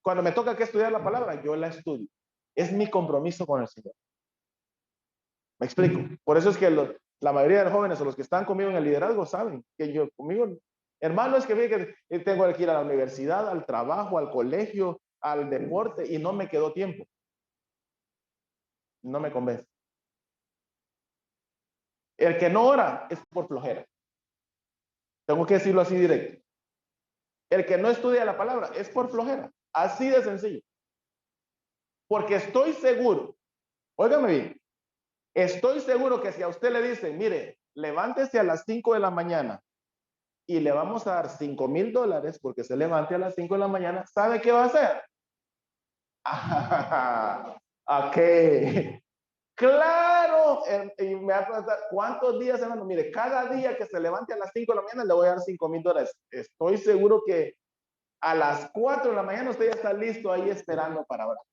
Cuando me toca que estudiar la palabra, yo la estudio. Es mi compromiso con el Señor. Me explico. Por eso es que la mayoría de los jóvenes o los que están conmigo en el liderazgo saben que yo conmigo, hermano, es que tengo que ir a la universidad, al trabajo, al colegio, al deporte y no me quedó tiempo. No me convence. El que no ora es por flojera. Tengo que decirlo así directo. El que no estudia la palabra es por flojera. Así de sencillo. Porque estoy seguro, óigame bien, estoy seguro que si a usted le dicen, mire, levántese a las 5 de la mañana y le vamos a dar $5,000 porque se levante a las 5 de la mañana, ¿sabe qué va a hacer? Ok. Claro. Y me va a preguntar, ¿cuántos días, hermano? Mire, cada día que se levante a las 5 de la mañana le voy a dar $5,000. Estoy seguro que a las 4 de la mañana usted ya está listo ahí esperando para orar.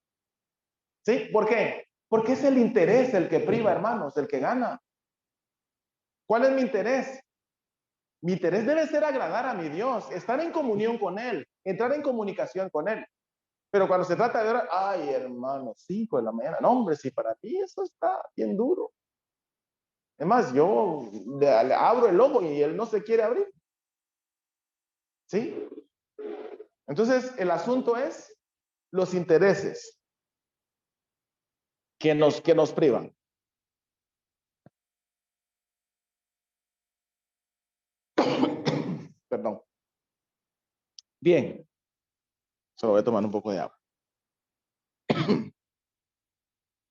¿Sí? ¿Por qué? Porque es el interés el que priva, hermanos, el que gana. ¿Cuál es mi interés? Mi interés debe ser agradar a mi Dios, estar en comunión con Él, entrar en comunicación con Él. Pero cuando se trata de orar, ay, hermano, 5 de la mañana, no, hombre, si para ti eso está bien duro. Es más, yo le abro el ojo y Él no se quiere abrir. ¿Sí? Entonces, el asunto es los intereses que nos privan. Perdón. Bien. Solo voy a tomar un poco de agua.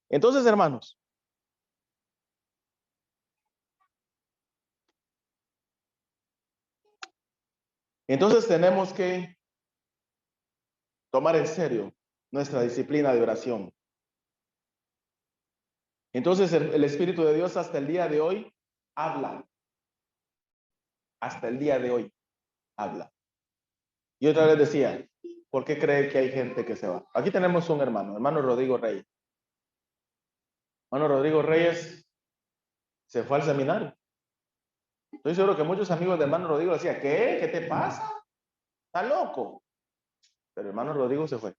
Entonces, hermanos, entonces tenemos que tomar en serio nuestra disciplina de oración. Entonces, el Espíritu de Dios hasta el día de hoy habla. Hasta el día de hoy habla. Y otra vez decía, ¿Por qué cree que hay gente que se va? Aquí tenemos un hermano Rodrigo Reyes. Hermano Rodrigo Reyes se fue al seminario. Estoy seguro que muchos amigos de hermano Rodrigo decían, ¿qué? ¿Qué te pasa? ¿Está loco? Pero hermano Rodrigo se fue.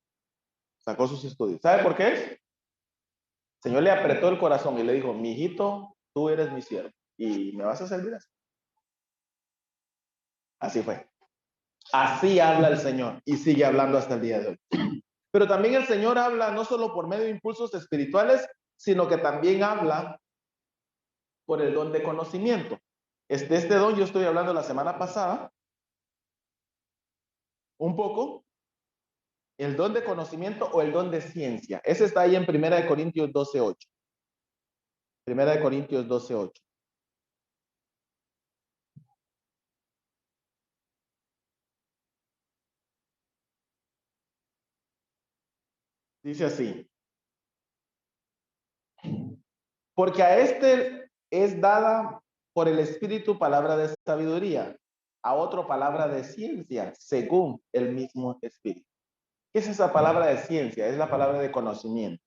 Sacó sus estudios. ¿Sabe por qué? El Señor le apretó el corazón y le dijo, mi hijito, tú eres mi siervo y me vas a servir así. Así fue. Así habla el Señor y sigue hablando hasta el día de hoy. Pero también el Señor habla no solo por medio de impulsos espirituales, sino que también habla por el don de conocimiento. Este don yo estoy hablando la semana pasada, un poco, el don de conocimiento o el don de ciencia. Ese está ahí en 1 Corintios 12:8. 1 Corintios 12:8. Dice así, porque a este es dada por el Espíritu palabra de sabiduría, a otro palabra de ciencia, según el mismo Espíritu. ¿Qué es esa palabra de ciencia? Es la palabra de conocimiento.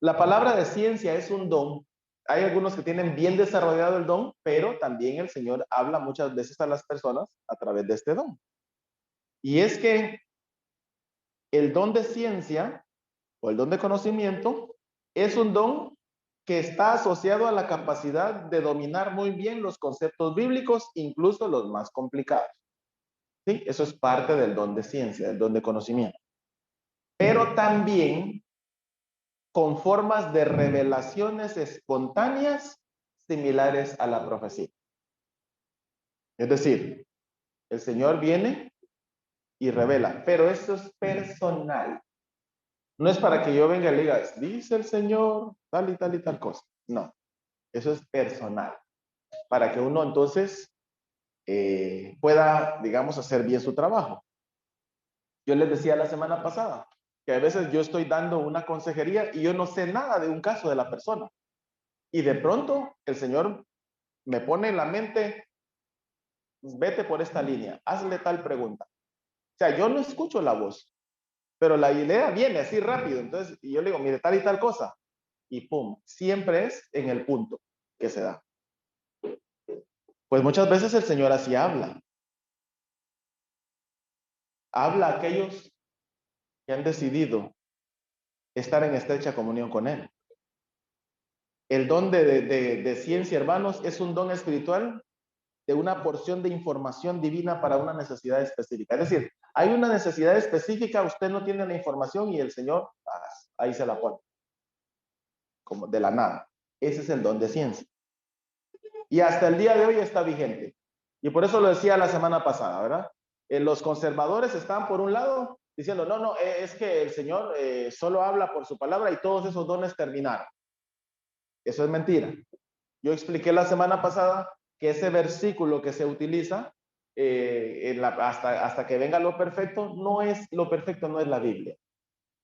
La palabra de ciencia es un don. Hay algunos que tienen bien desarrollado el don, pero también el Señor habla muchas veces a las personas a través de este don. Y es que el don de ciencia o el don de conocimiento es un don que está asociado a la capacidad de dominar muy bien los conceptos bíblicos, incluso los más complicados. ¿Sí? Eso es parte del don de ciencia, del don de conocimiento. Pero también con formas de revelaciones espontáneas similares a la profecía. Es decir, el Señor viene y revela, pero eso es personal. No es para que yo venga y le diga, dice el Señor, tal y tal y tal cosa. No, eso es personal. Para que uno entonces pueda, digamos, hacer bien su trabajo. Yo les decía la semana pasada que a veces yo estoy dando una consejería y yo no sé nada de un caso de la persona. Y de pronto el Señor me pone en la mente, vete por esta línea, hazle tal pregunta. O sea, yo no escucho la voz, pero la idea viene así rápido. Entonces, y yo le digo, mire, tal y tal cosa. Y pum, siempre es en el punto que se da. Pues muchas veces el Señor así habla. Habla a aquellos que han decidido estar en estrecha comunión con Él. El don de ciencia, hermanos, es un don espiritual de una porción de información divina para una necesidad específica. Es decir, hay una necesidad específica, usted no tiene la información y el Señor ahí se la pone, como de la nada. Ese es el don de ciencia. Y hasta el día de hoy está vigente. Y por eso lo decía la semana pasada, ¿verdad? Los conservadores están por un lado diciendo, no, es que el Señor solo habla por su palabra y todos esos dones terminaron. Eso es mentira. Yo expliqué la semana pasada que ese versículo que se utiliza hasta que venga lo perfecto, no es la Biblia.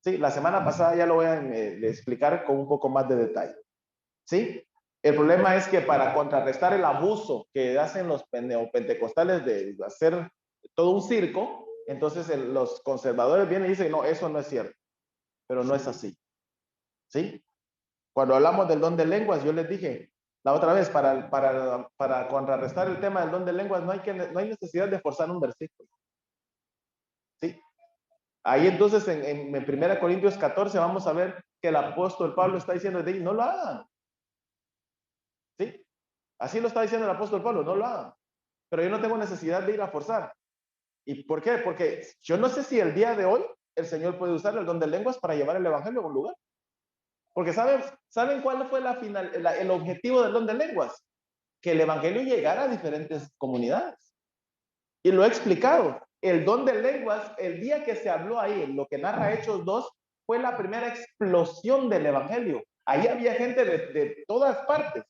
Sí, la semana pasada ya lo voy a explicar con un poco más de detalle. ¿Sí? El problema es que para contrarrestar el abuso que hacen los neopentecostales de hacer todo un circo, entonces los conservadores vienen y dicen, no, eso no es cierto, pero no es así. ¿Sí? Cuando hablamos del don de lenguas, yo les dije la otra vez, para contrarrestar el tema del don de lenguas, no hay necesidad de forzar un versículo. ¿Sí? Ahí entonces en 1 Corintios 14 vamos a ver que el apóstol Pablo está diciendo, no lo hagan. ¿Sí? Así lo está diciendo el apóstol Pablo, no lo hagan. Pero yo no tengo necesidad de ir a forzar. ¿Y por qué? Porque yo no sé si el día de hoy el Señor puede usar el don de lenguas para llevar el evangelio a un lugar. Porque ¿saben cuál fue el objetivo del don de lenguas? Que el evangelio llegara a diferentes comunidades. Y lo he explicado. El don de lenguas, el día que se habló ahí, en lo que narra Hechos 2, fue la primera explosión del evangelio. Ahí había gente de todas partes.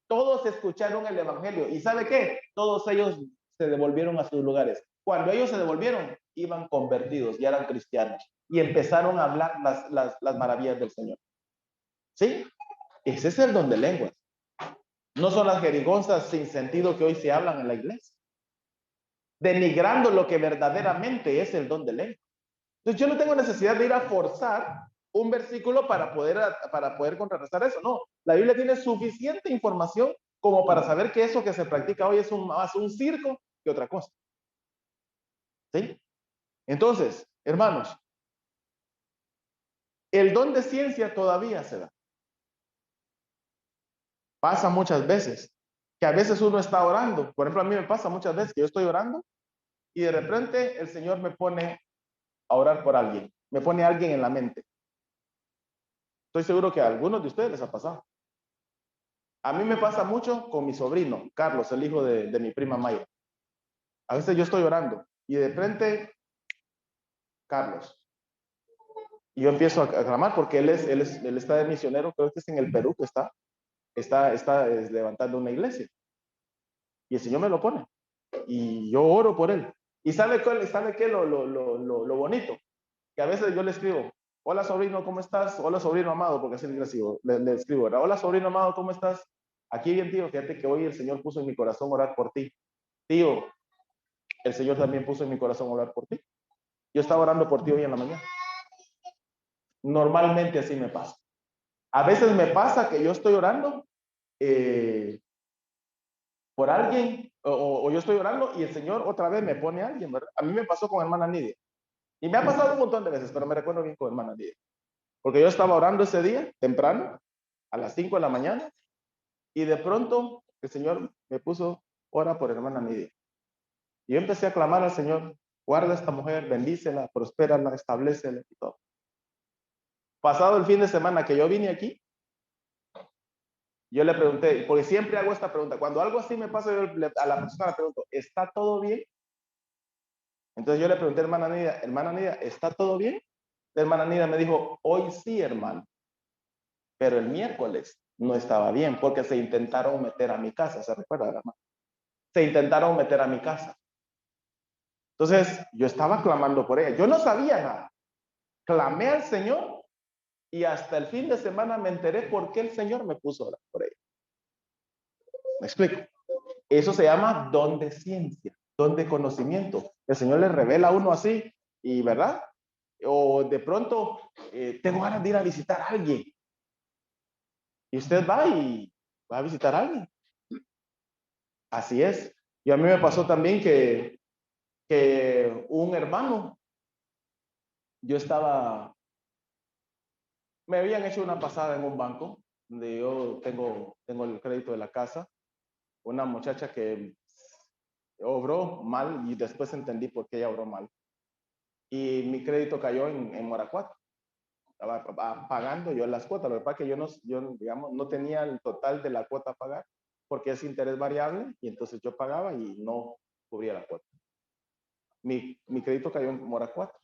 Todos escucharon el evangelio. ¿Y sabe qué? Todos ellos se devolvieron a sus lugares. Cuando ellos se devolvieron, iban convertidos, ya eran cristianos. Y empezaron a hablar las maravillas del Señor. ¿Sí? Ese es el don de lenguas. No son las jerigonzas sin sentido que hoy se hablan en la iglesia, denigrando lo que verdaderamente es el don de lenguas. Entonces yo no tengo necesidad de ir a forzar un versículo para poder contrarrestar eso. No, la Biblia tiene suficiente información como para saber que eso que se practica hoy es más un circo que otra cosa. ¿Sí? Entonces, hermanos, el don de ciencia todavía se da. Pasa muchas veces que a veces uno está orando. Por ejemplo, a mí me pasa muchas veces que yo estoy orando y de repente el Señor me pone a orar por alguien. Me pone a alguien en la mente. Estoy seguro que a algunos de ustedes les ha pasado. A mí me pasa mucho con mi sobrino, Carlos, el hijo de mi prima Maya. A veces yo estoy orando y de repente, Carlos. Y yo empiezo a clamar porque él está de misionero, creo que es en el Perú que está levantando una iglesia. Y el Señor me lo pone. Y yo oro por él. ¿Y sabe qué lo bonito? Que a veces yo le escribo, hola sobrino, ¿cómo estás? Hola sobrino amado, porque así le escribo, ¿verdad? Hola sobrino amado, ¿cómo estás? Aquí bien, tío, fíjate que hoy el Señor puso en mi corazón orar por ti. Tío, el Señor también puso en mi corazón orar por ti. Yo estaba orando por ti hoy en la mañana. Normalmente así me pasa. A veces me pasa que yo estoy orando por alguien, o yo estoy orando y el Señor otra vez me pone a alguien, ¿verdad? A mí me pasó con hermana Nidia. Y me ha pasado un montón de veces, pero me recuerdo bien con hermana Nidia. Porque yo estaba orando ese día, temprano, a las 5 de la mañana, y de pronto el Señor me puso, ora por hermana Nidia. Y yo empecé a clamar al Señor, guarda a esta mujer, bendícela, prospérala, establecela y todo. Pasado el fin de semana que yo vine aquí, yo le pregunté, porque siempre hago esta pregunta, cuando algo así me pasa, yo a la persona le pregunto, ¿está todo bien? Entonces yo le pregunté a hermana Nidia, ¿está todo bien? La hermana Nidia me dijo, hoy sí, hermano, pero el miércoles no estaba bien, porque se intentaron meter a mi casa, ¿se recuerda, hermano? Se intentaron meter a mi casa. Entonces yo estaba clamando por ella, yo no sabía nada. Clamé al Señor y hasta el fin de semana me enteré por qué el Señor me puso a orar por ella. ¿Me explico? Eso se llama don de ciencia, don de conocimiento. El Señor le revela a uno así, y ¿verdad? O de pronto, tengo ganas de ir a visitar a alguien. Y usted va y va a visitar a alguien. Así es. Y a mí me pasó también que un hermano, yo estaba, me habían hecho una pasada en un banco, donde yo tengo el crédito de la casa. Una muchacha que obró mal y después entendí por qué ella obró mal. Y mi crédito cayó en Moracuato. Estaba pagando yo las cuotas. Lo que pasa es que yo, digamos, no tenía el total de la cuota a pagar porque es interés variable y entonces yo pagaba y no cubría la cuota. Mi crédito cayó en Moracuato.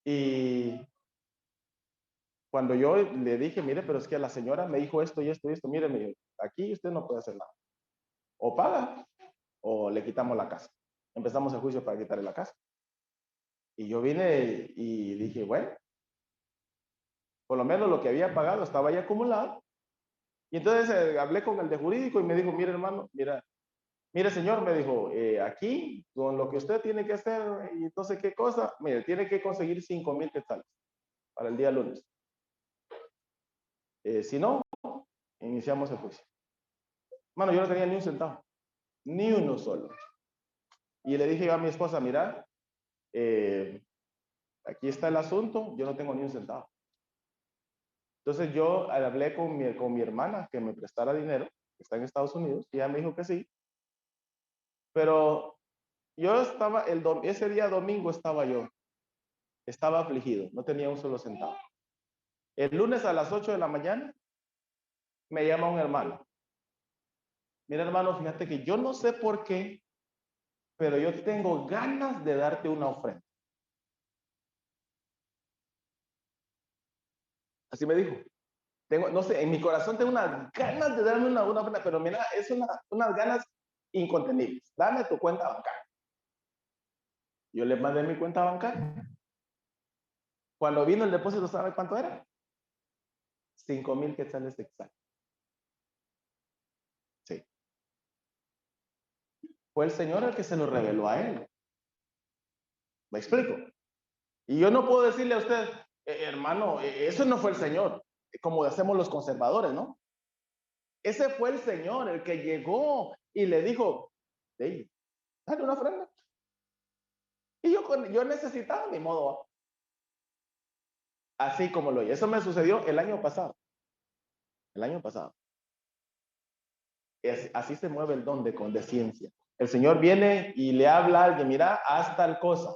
Y cuando yo le dije, mire, pero es que la señora me dijo esto y esto y esto, mire, aquí usted no puede hacer nada. O paga o le quitamos la casa. Empezamos el juicio para quitarle la casa. Y yo vine y dije, bueno, por lo menos lo que había pagado estaba ahí acumulado. Y entonces hablé con el de jurídico y me dijo, mire hermano, mire señor, me dijo, aquí con lo que usted tiene que hacer y no sé qué cosa, mire, tiene que conseguir 5,000 quetzales para el día lunes. Si no, iniciamos el juicio. Mano, yo no tenía ni un centavo, ni uno solo. Y le dije yo a mi esposa, mira, aquí está el asunto, yo no tengo ni un centavo. Entonces yo hablé con mi hermana que me prestara dinero, que está en Estados Unidos, y ella me dijo que sí. Pero yo estaba, ese día domingo estaba afligido, no tenía un solo centavo. El lunes a las 8 de la mañana me llama un hermano. Mira hermano, fíjate que yo no sé por qué, pero yo tengo ganas de darte una ofrenda. Así me dijo. No sé, en mi corazón tengo unas ganas de darme una ofrenda, pero mira, es unas ganas incontenibles. Dame tu cuenta bancaria. Yo le mandé mi cuenta bancaria. Cuando vino el depósito, ¿sabe cuánto era? 5,000 quetzales exactos. Sí. Fue el Señor el que se lo reveló a él. ¿Me explico? Y yo no puedo decirle a usted, hermano, eso no fue el Señor, como hacemos los conservadores, ¿no? Ese fue el Señor el que llegó y le dijo, hey, dale una ofrenda. Y yo necesitaba mi modo, así como lo oí. Eso me sucedió el año pasado. El año pasado. Así se mueve el don de condesciencia. El Señor viene y le habla a alguien, mira, haz tal cosa.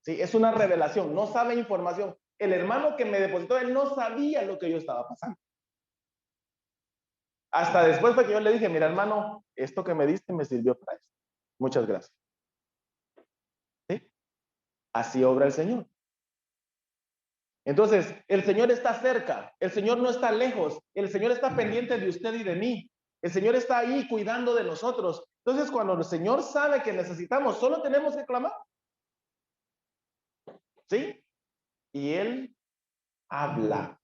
Sí, es una revelación, no sabe información. El hermano que me depositó, él no sabía lo que yo estaba pasando. Hasta después fue que yo le dije, mira hermano, esto que me diste me sirvió para esto. Muchas gracias. ¿Sí? Así obra el Señor. Entonces, el Señor está cerca, el Señor no está lejos, el Señor está pendiente de usted y de mí. El Señor está ahí cuidando de nosotros. Entonces, cuando el Señor sabe que necesitamos, solo tenemos que clamar. ¿Sí? Y Él habla.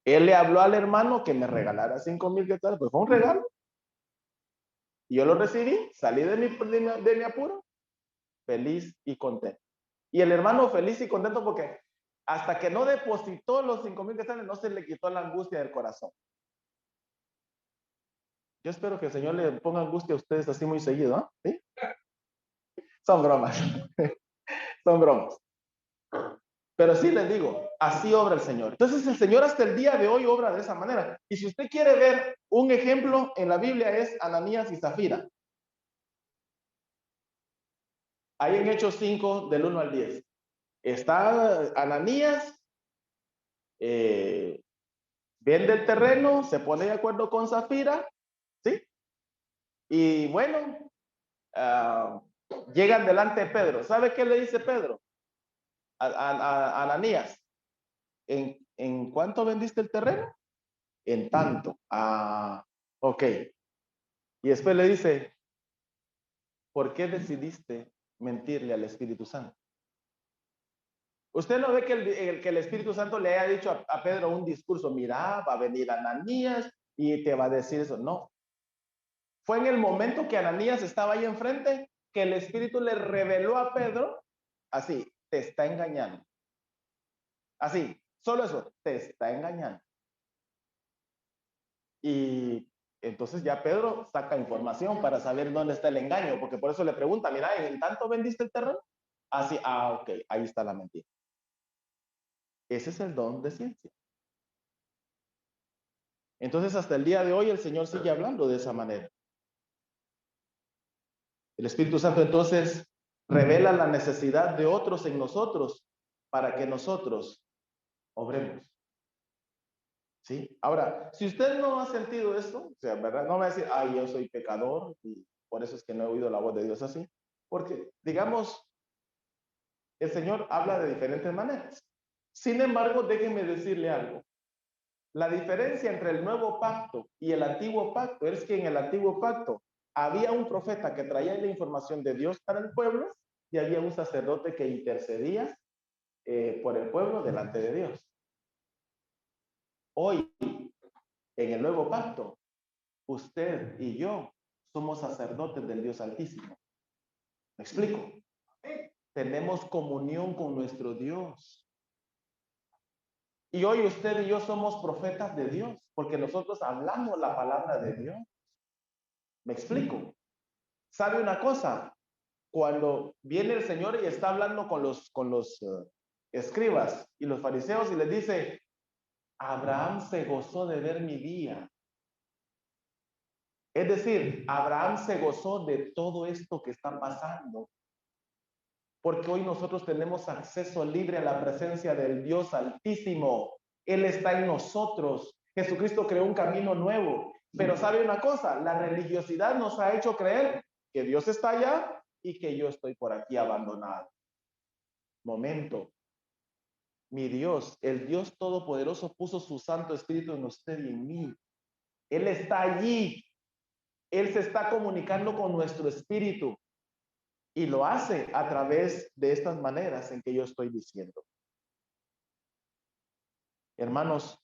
Él le habló al hermano que me regalara 5,000 quetzales, pues fue un regalo. Y yo lo recibí, salí de mi apuro, feliz y contento. Y el hermano feliz y contento porque hasta que no depositó los 5,000 quetzales, no se le quitó la angustia del corazón. Yo espero que el Señor le ponga angustia a ustedes así muy seguido, ¿no? ¿Sí? Son bromas. Son bromas. Pero sí les digo, así obra el Señor. Entonces el Señor hasta el día de hoy obra de esa manera. Y si usted quiere ver un ejemplo en la Biblia es Ananías y Zafira. Ahí en Hechos 5, del 1 al 10. Está Ananías, vende el terreno, se pone de acuerdo con Zafira, ¿sí? Y bueno, llegan delante de Pedro. ¿Sabe qué le dice Pedro? A Ananías, ¿en cuánto vendiste el terreno? En tanto. Ok. Y después le dice, ¿por qué decidiste mentirle al Espíritu Santo? Usted no ve que el Espíritu Santo le haya dicho a Pedro un discurso, mira, va a venir Ananías y te va a decir eso. No. Fue en el momento que Ananías estaba ahí enfrente que el Espíritu le reveló a Pedro, así, te está engañando. Así, solo eso, te está engañando. Y entonces ya Pedro saca información para saber dónde está el engaño, porque por eso le pregunta, mira, ¿en tanto vendiste el terreno? Así, ok, ahí está la mentira. Ese es el don de ciencia. Entonces, hasta el día de hoy, el Señor sigue hablando de esa manera. El Espíritu Santo entonces revela la necesidad de otros en nosotros para que nosotros obremos. ¿Sí? Ahora, si usted no ha sentido esto, o sea, ¿verdad? No va a decir, ay, yo soy pecador y por eso es que no he oído la voz de Dios así. Porque, digamos, el Señor habla de diferentes maneras. Sin embargo, déjenme decirle algo. La diferencia entre el nuevo pacto y el antiguo pacto es que en el antiguo pacto había un profeta que traía la información de Dios para el pueblo y había un sacerdote que intercedía por el pueblo delante de Dios. Hoy, en el nuevo pacto, usted y yo somos sacerdotes del Dios Altísimo. ¿Me explico? Tenemos comunión con nuestro Dios. Y hoy usted y yo somos profetas de Dios, porque nosotros hablamos la palabra de Dios. ¿Me explico? ¿Sabe una cosa? Cuando viene el Señor y está hablando con los escribas y los fariseos y les dice, Abraham se gozó de ver mi día. Es decir, Abraham se gozó de todo esto que está pasando. Porque hoy nosotros tenemos acceso libre a la presencia del Dios Altísimo. Él está en nosotros. Jesucristo creó un camino nuevo. Pero ¿sabe una cosa? La religiosidad nos ha hecho creer que Dios está allá y que yo estoy por aquí abandonado. Momento. Mi Dios, el Dios Todopoderoso puso su Santo Espíritu en usted y en mí. Él está allí. Él se está comunicando con nuestro espíritu. Y lo hace a través de estas maneras en que yo estoy diciendo. Hermanos,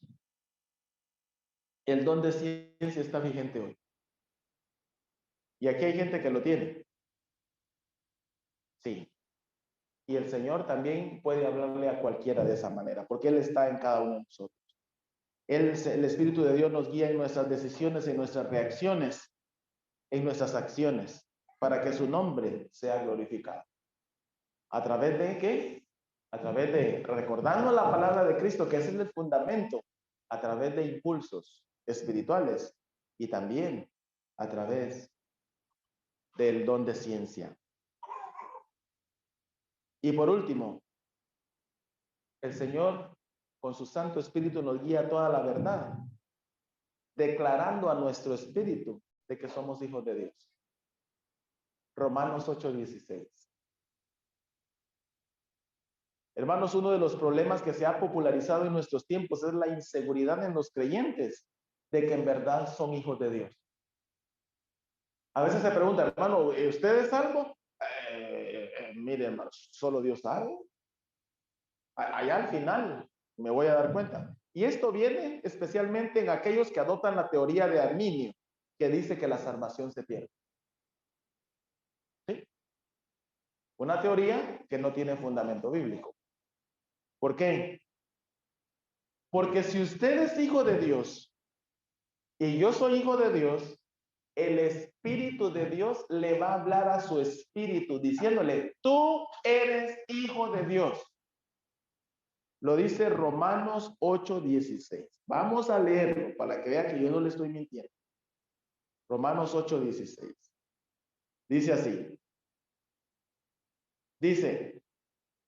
el don de ciencia está vigente hoy. Y aquí hay gente que lo tiene. Sí. Y el Señor también puede hablarle a cualquiera de esa manera, porque Él está en cada uno de nosotros. El Espíritu de Dios nos guía en nuestras decisiones, en nuestras reacciones, en nuestras acciones, para que su nombre sea glorificado. ¿A través de qué? A través de recordando la palabra de Cristo, que es el fundamento, a través de impulsos espirituales y también a través del don de ciencia. Y por último, el Señor con su Santo Espíritu nos guía a toda la verdad, declarando a nuestro espíritu de que somos hijos de Dios. Romanos 8:16. Hermanos, uno de los problemas que se ha popularizado en nuestros tiempos es la inseguridad en los creyentes de que en verdad son hijos de Dios. A veces se pregunta, hermano, ¿usted es salvo? Mire, hermano, solo Dios sabe. Allá al final me voy a dar cuenta. Y esto viene especialmente en aquellos que adoptan la teoría de Arminio, que dice que la salvación se pierde. ¿Sí? Una teoría que no tiene fundamento bíblico. ¿Por qué? Porque si usted es hijo de Dios y yo soy hijo de Dios, el Espíritu de Dios le va a hablar a su espíritu diciéndole, tú eres hijo de Dios. Lo dice Romanos 8:16. Vamos a leerlo para que vea que yo no le estoy mintiendo. Romanos 8:16. Dice así. Dice,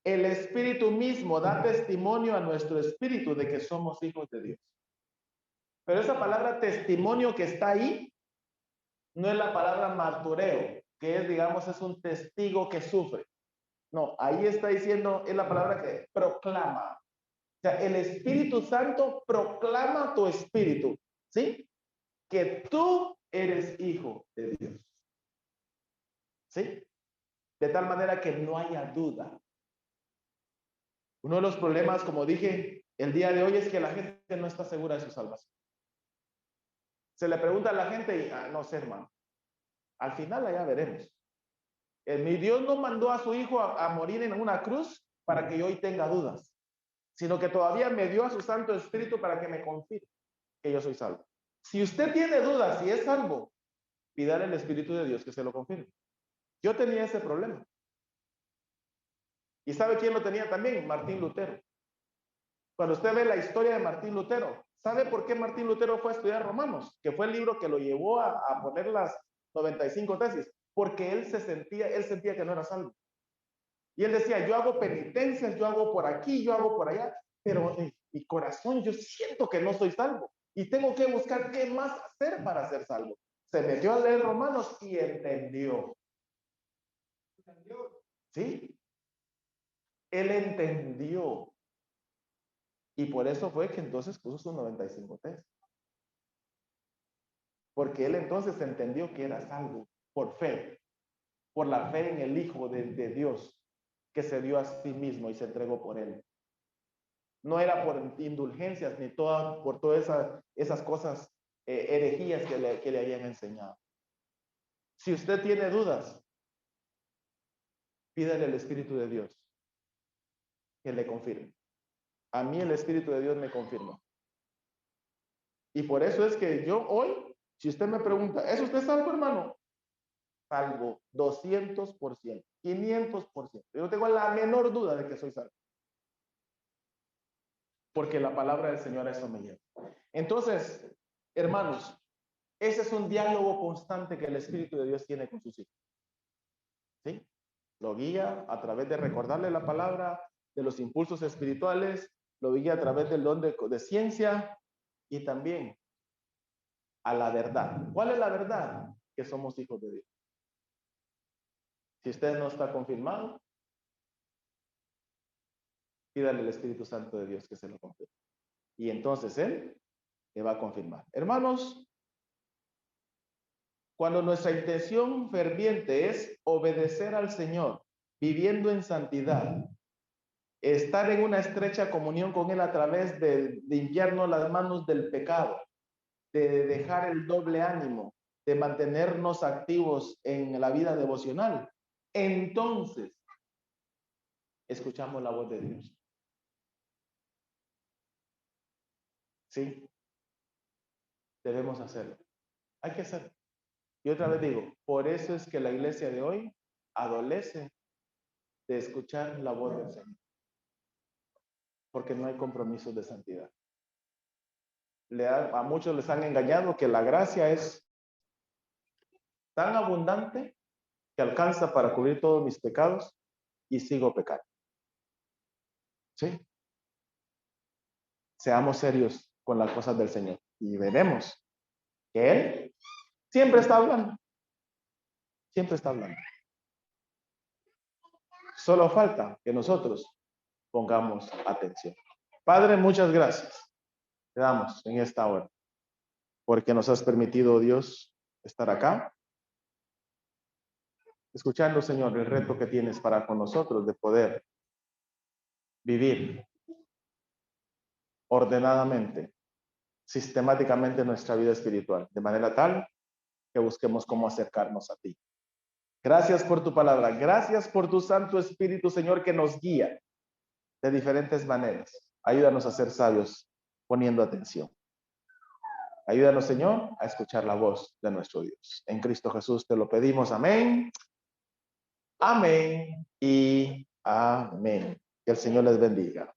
el Espíritu mismo da testimonio a nuestro espíritu de que somos hijos de Dios. Pero esa palabra testimonio que está ahí no es la palabra martureo, que es, digamos, es un testigo que sufre. No, ahí está diciendo, es la palabra que proclama. O sea, el Espíritu Santo proclama tu espíritu, ¿sí? Que tú eres hijo de Dios. ¿Sí? De tal manera que no haya duda. Uno de los problemas, como dije, el día de hoy es que la gente no está segura de su salvación. Se le pregunta a la gente y, no sé, hermano, al final allá veremos. Mi Dios no mandó a su hijo a morir en una cruz para que yo hoy tenga dudas, sino que todavía me dio a su Santo Espíritu para que me confirme que yo soy salvo. Si usted tiene dudas si es salvo, pídale al Espíritu de Dios que se lo confirme. Yo tenía ese problema. ¿Y sabe quién lo tenía también? Martín Lutero. Cuando usted ve la historia de Martín Lutero, ¿sabe por qué Martín Lutero fue a estudiar Romanos? Que fue el libro que lo llevó a poner las 95 tesis, porque él sentía que no era salvo. Y él decía, yo hago penitencias, yo hago por aquí, yo hago por allá, pero en mi corazón yo siento que no soy salvo. Y tengo que buscar qué más hacer para ser salvo. Se metió a leer Romanos y entendió. ¿Sí? Él entendió. Y por eso fue que entonces puso sus 95 tesis. Porque él entonces entendió que era salvo por fe, por la fe en el Hijo de Dios, que se dio a sí mismo y se entregó por él. No era por indulgencias ni por todas esas cosas, herejías que le habían enseñado. Si usted tiene dudas, pídale al Espíritu de Dios que le confirme. A mí el Espíritu de Dios me confirmó. Y por eso es que yo hoy, si usted me pregunta, ¿es usted salvo, hermano? Salvo 200%, 500%. Yo no tengo la menor duda de que soy salvo. Porque la palabra del Señor a eso me lleva. Entonces, hermanos, ese es un diálogo constante que el Espíritu de Dios tiene con sus hijos. ¿Sí? Lo guía a través de recordarle la palabra, de los impulsos espirituales, lo guía a través del don de ciencia y también a la verdad. ¿Cuál es la verdad? Que somos hijos de Dios. Si usted no está confirmado, pídale al Espíritu Santo de Dios que se lo confirme. Y entonces Él le va a confirmar. Hermanos, cuando nuestra intención ferviente es obedecer al Señor, viviendo en santidad, estar en una estrecha comunión con Él a través de limpiarnos las manos del pecado, de dejar el doble ánimo, de mantenernos activos en la vida devocional, entonces escuchamos la voz de Dios. Sí, debemos hacerlo. Hay que hacerlo. Y otra vez digo, por eso es que la iglesia de hoy adolece de escuchar la voz del Señor, porque no hay compromisos de santidad. A muchos les han engañado que la gracia es tan abundante que alcanza para cubrir todos mis pecados y sigo pecando. ¿Sí? Seamos serios con las cosas del Señor y veremos que Él siempre está hablando. Siempre está hablando. Solo falta que nosotros pongamos atención. Padre, muchas gracias. Te damos en esta hora, porque nos has permitido, Dios, estar acá, escuchando, Señor, el reto que tienes para con nosotros de poder vivir ordenadamente, sistemáticamente nuestra vida espiritual, de manera tal que busquemos cómo acercarnos a ti. Gracias por tu palabra, gracias por tu Santo Espíritu, Señor, que nos guía de diferentes maneras. Ayúdanos a ser sabios poniendo atención. Ayúdanos, Señor, a escuchar la voz de nuestro Dios. En Cristo Jesús te lo pedimos. Amén. Amén y amén. Que el Señor les bendiga.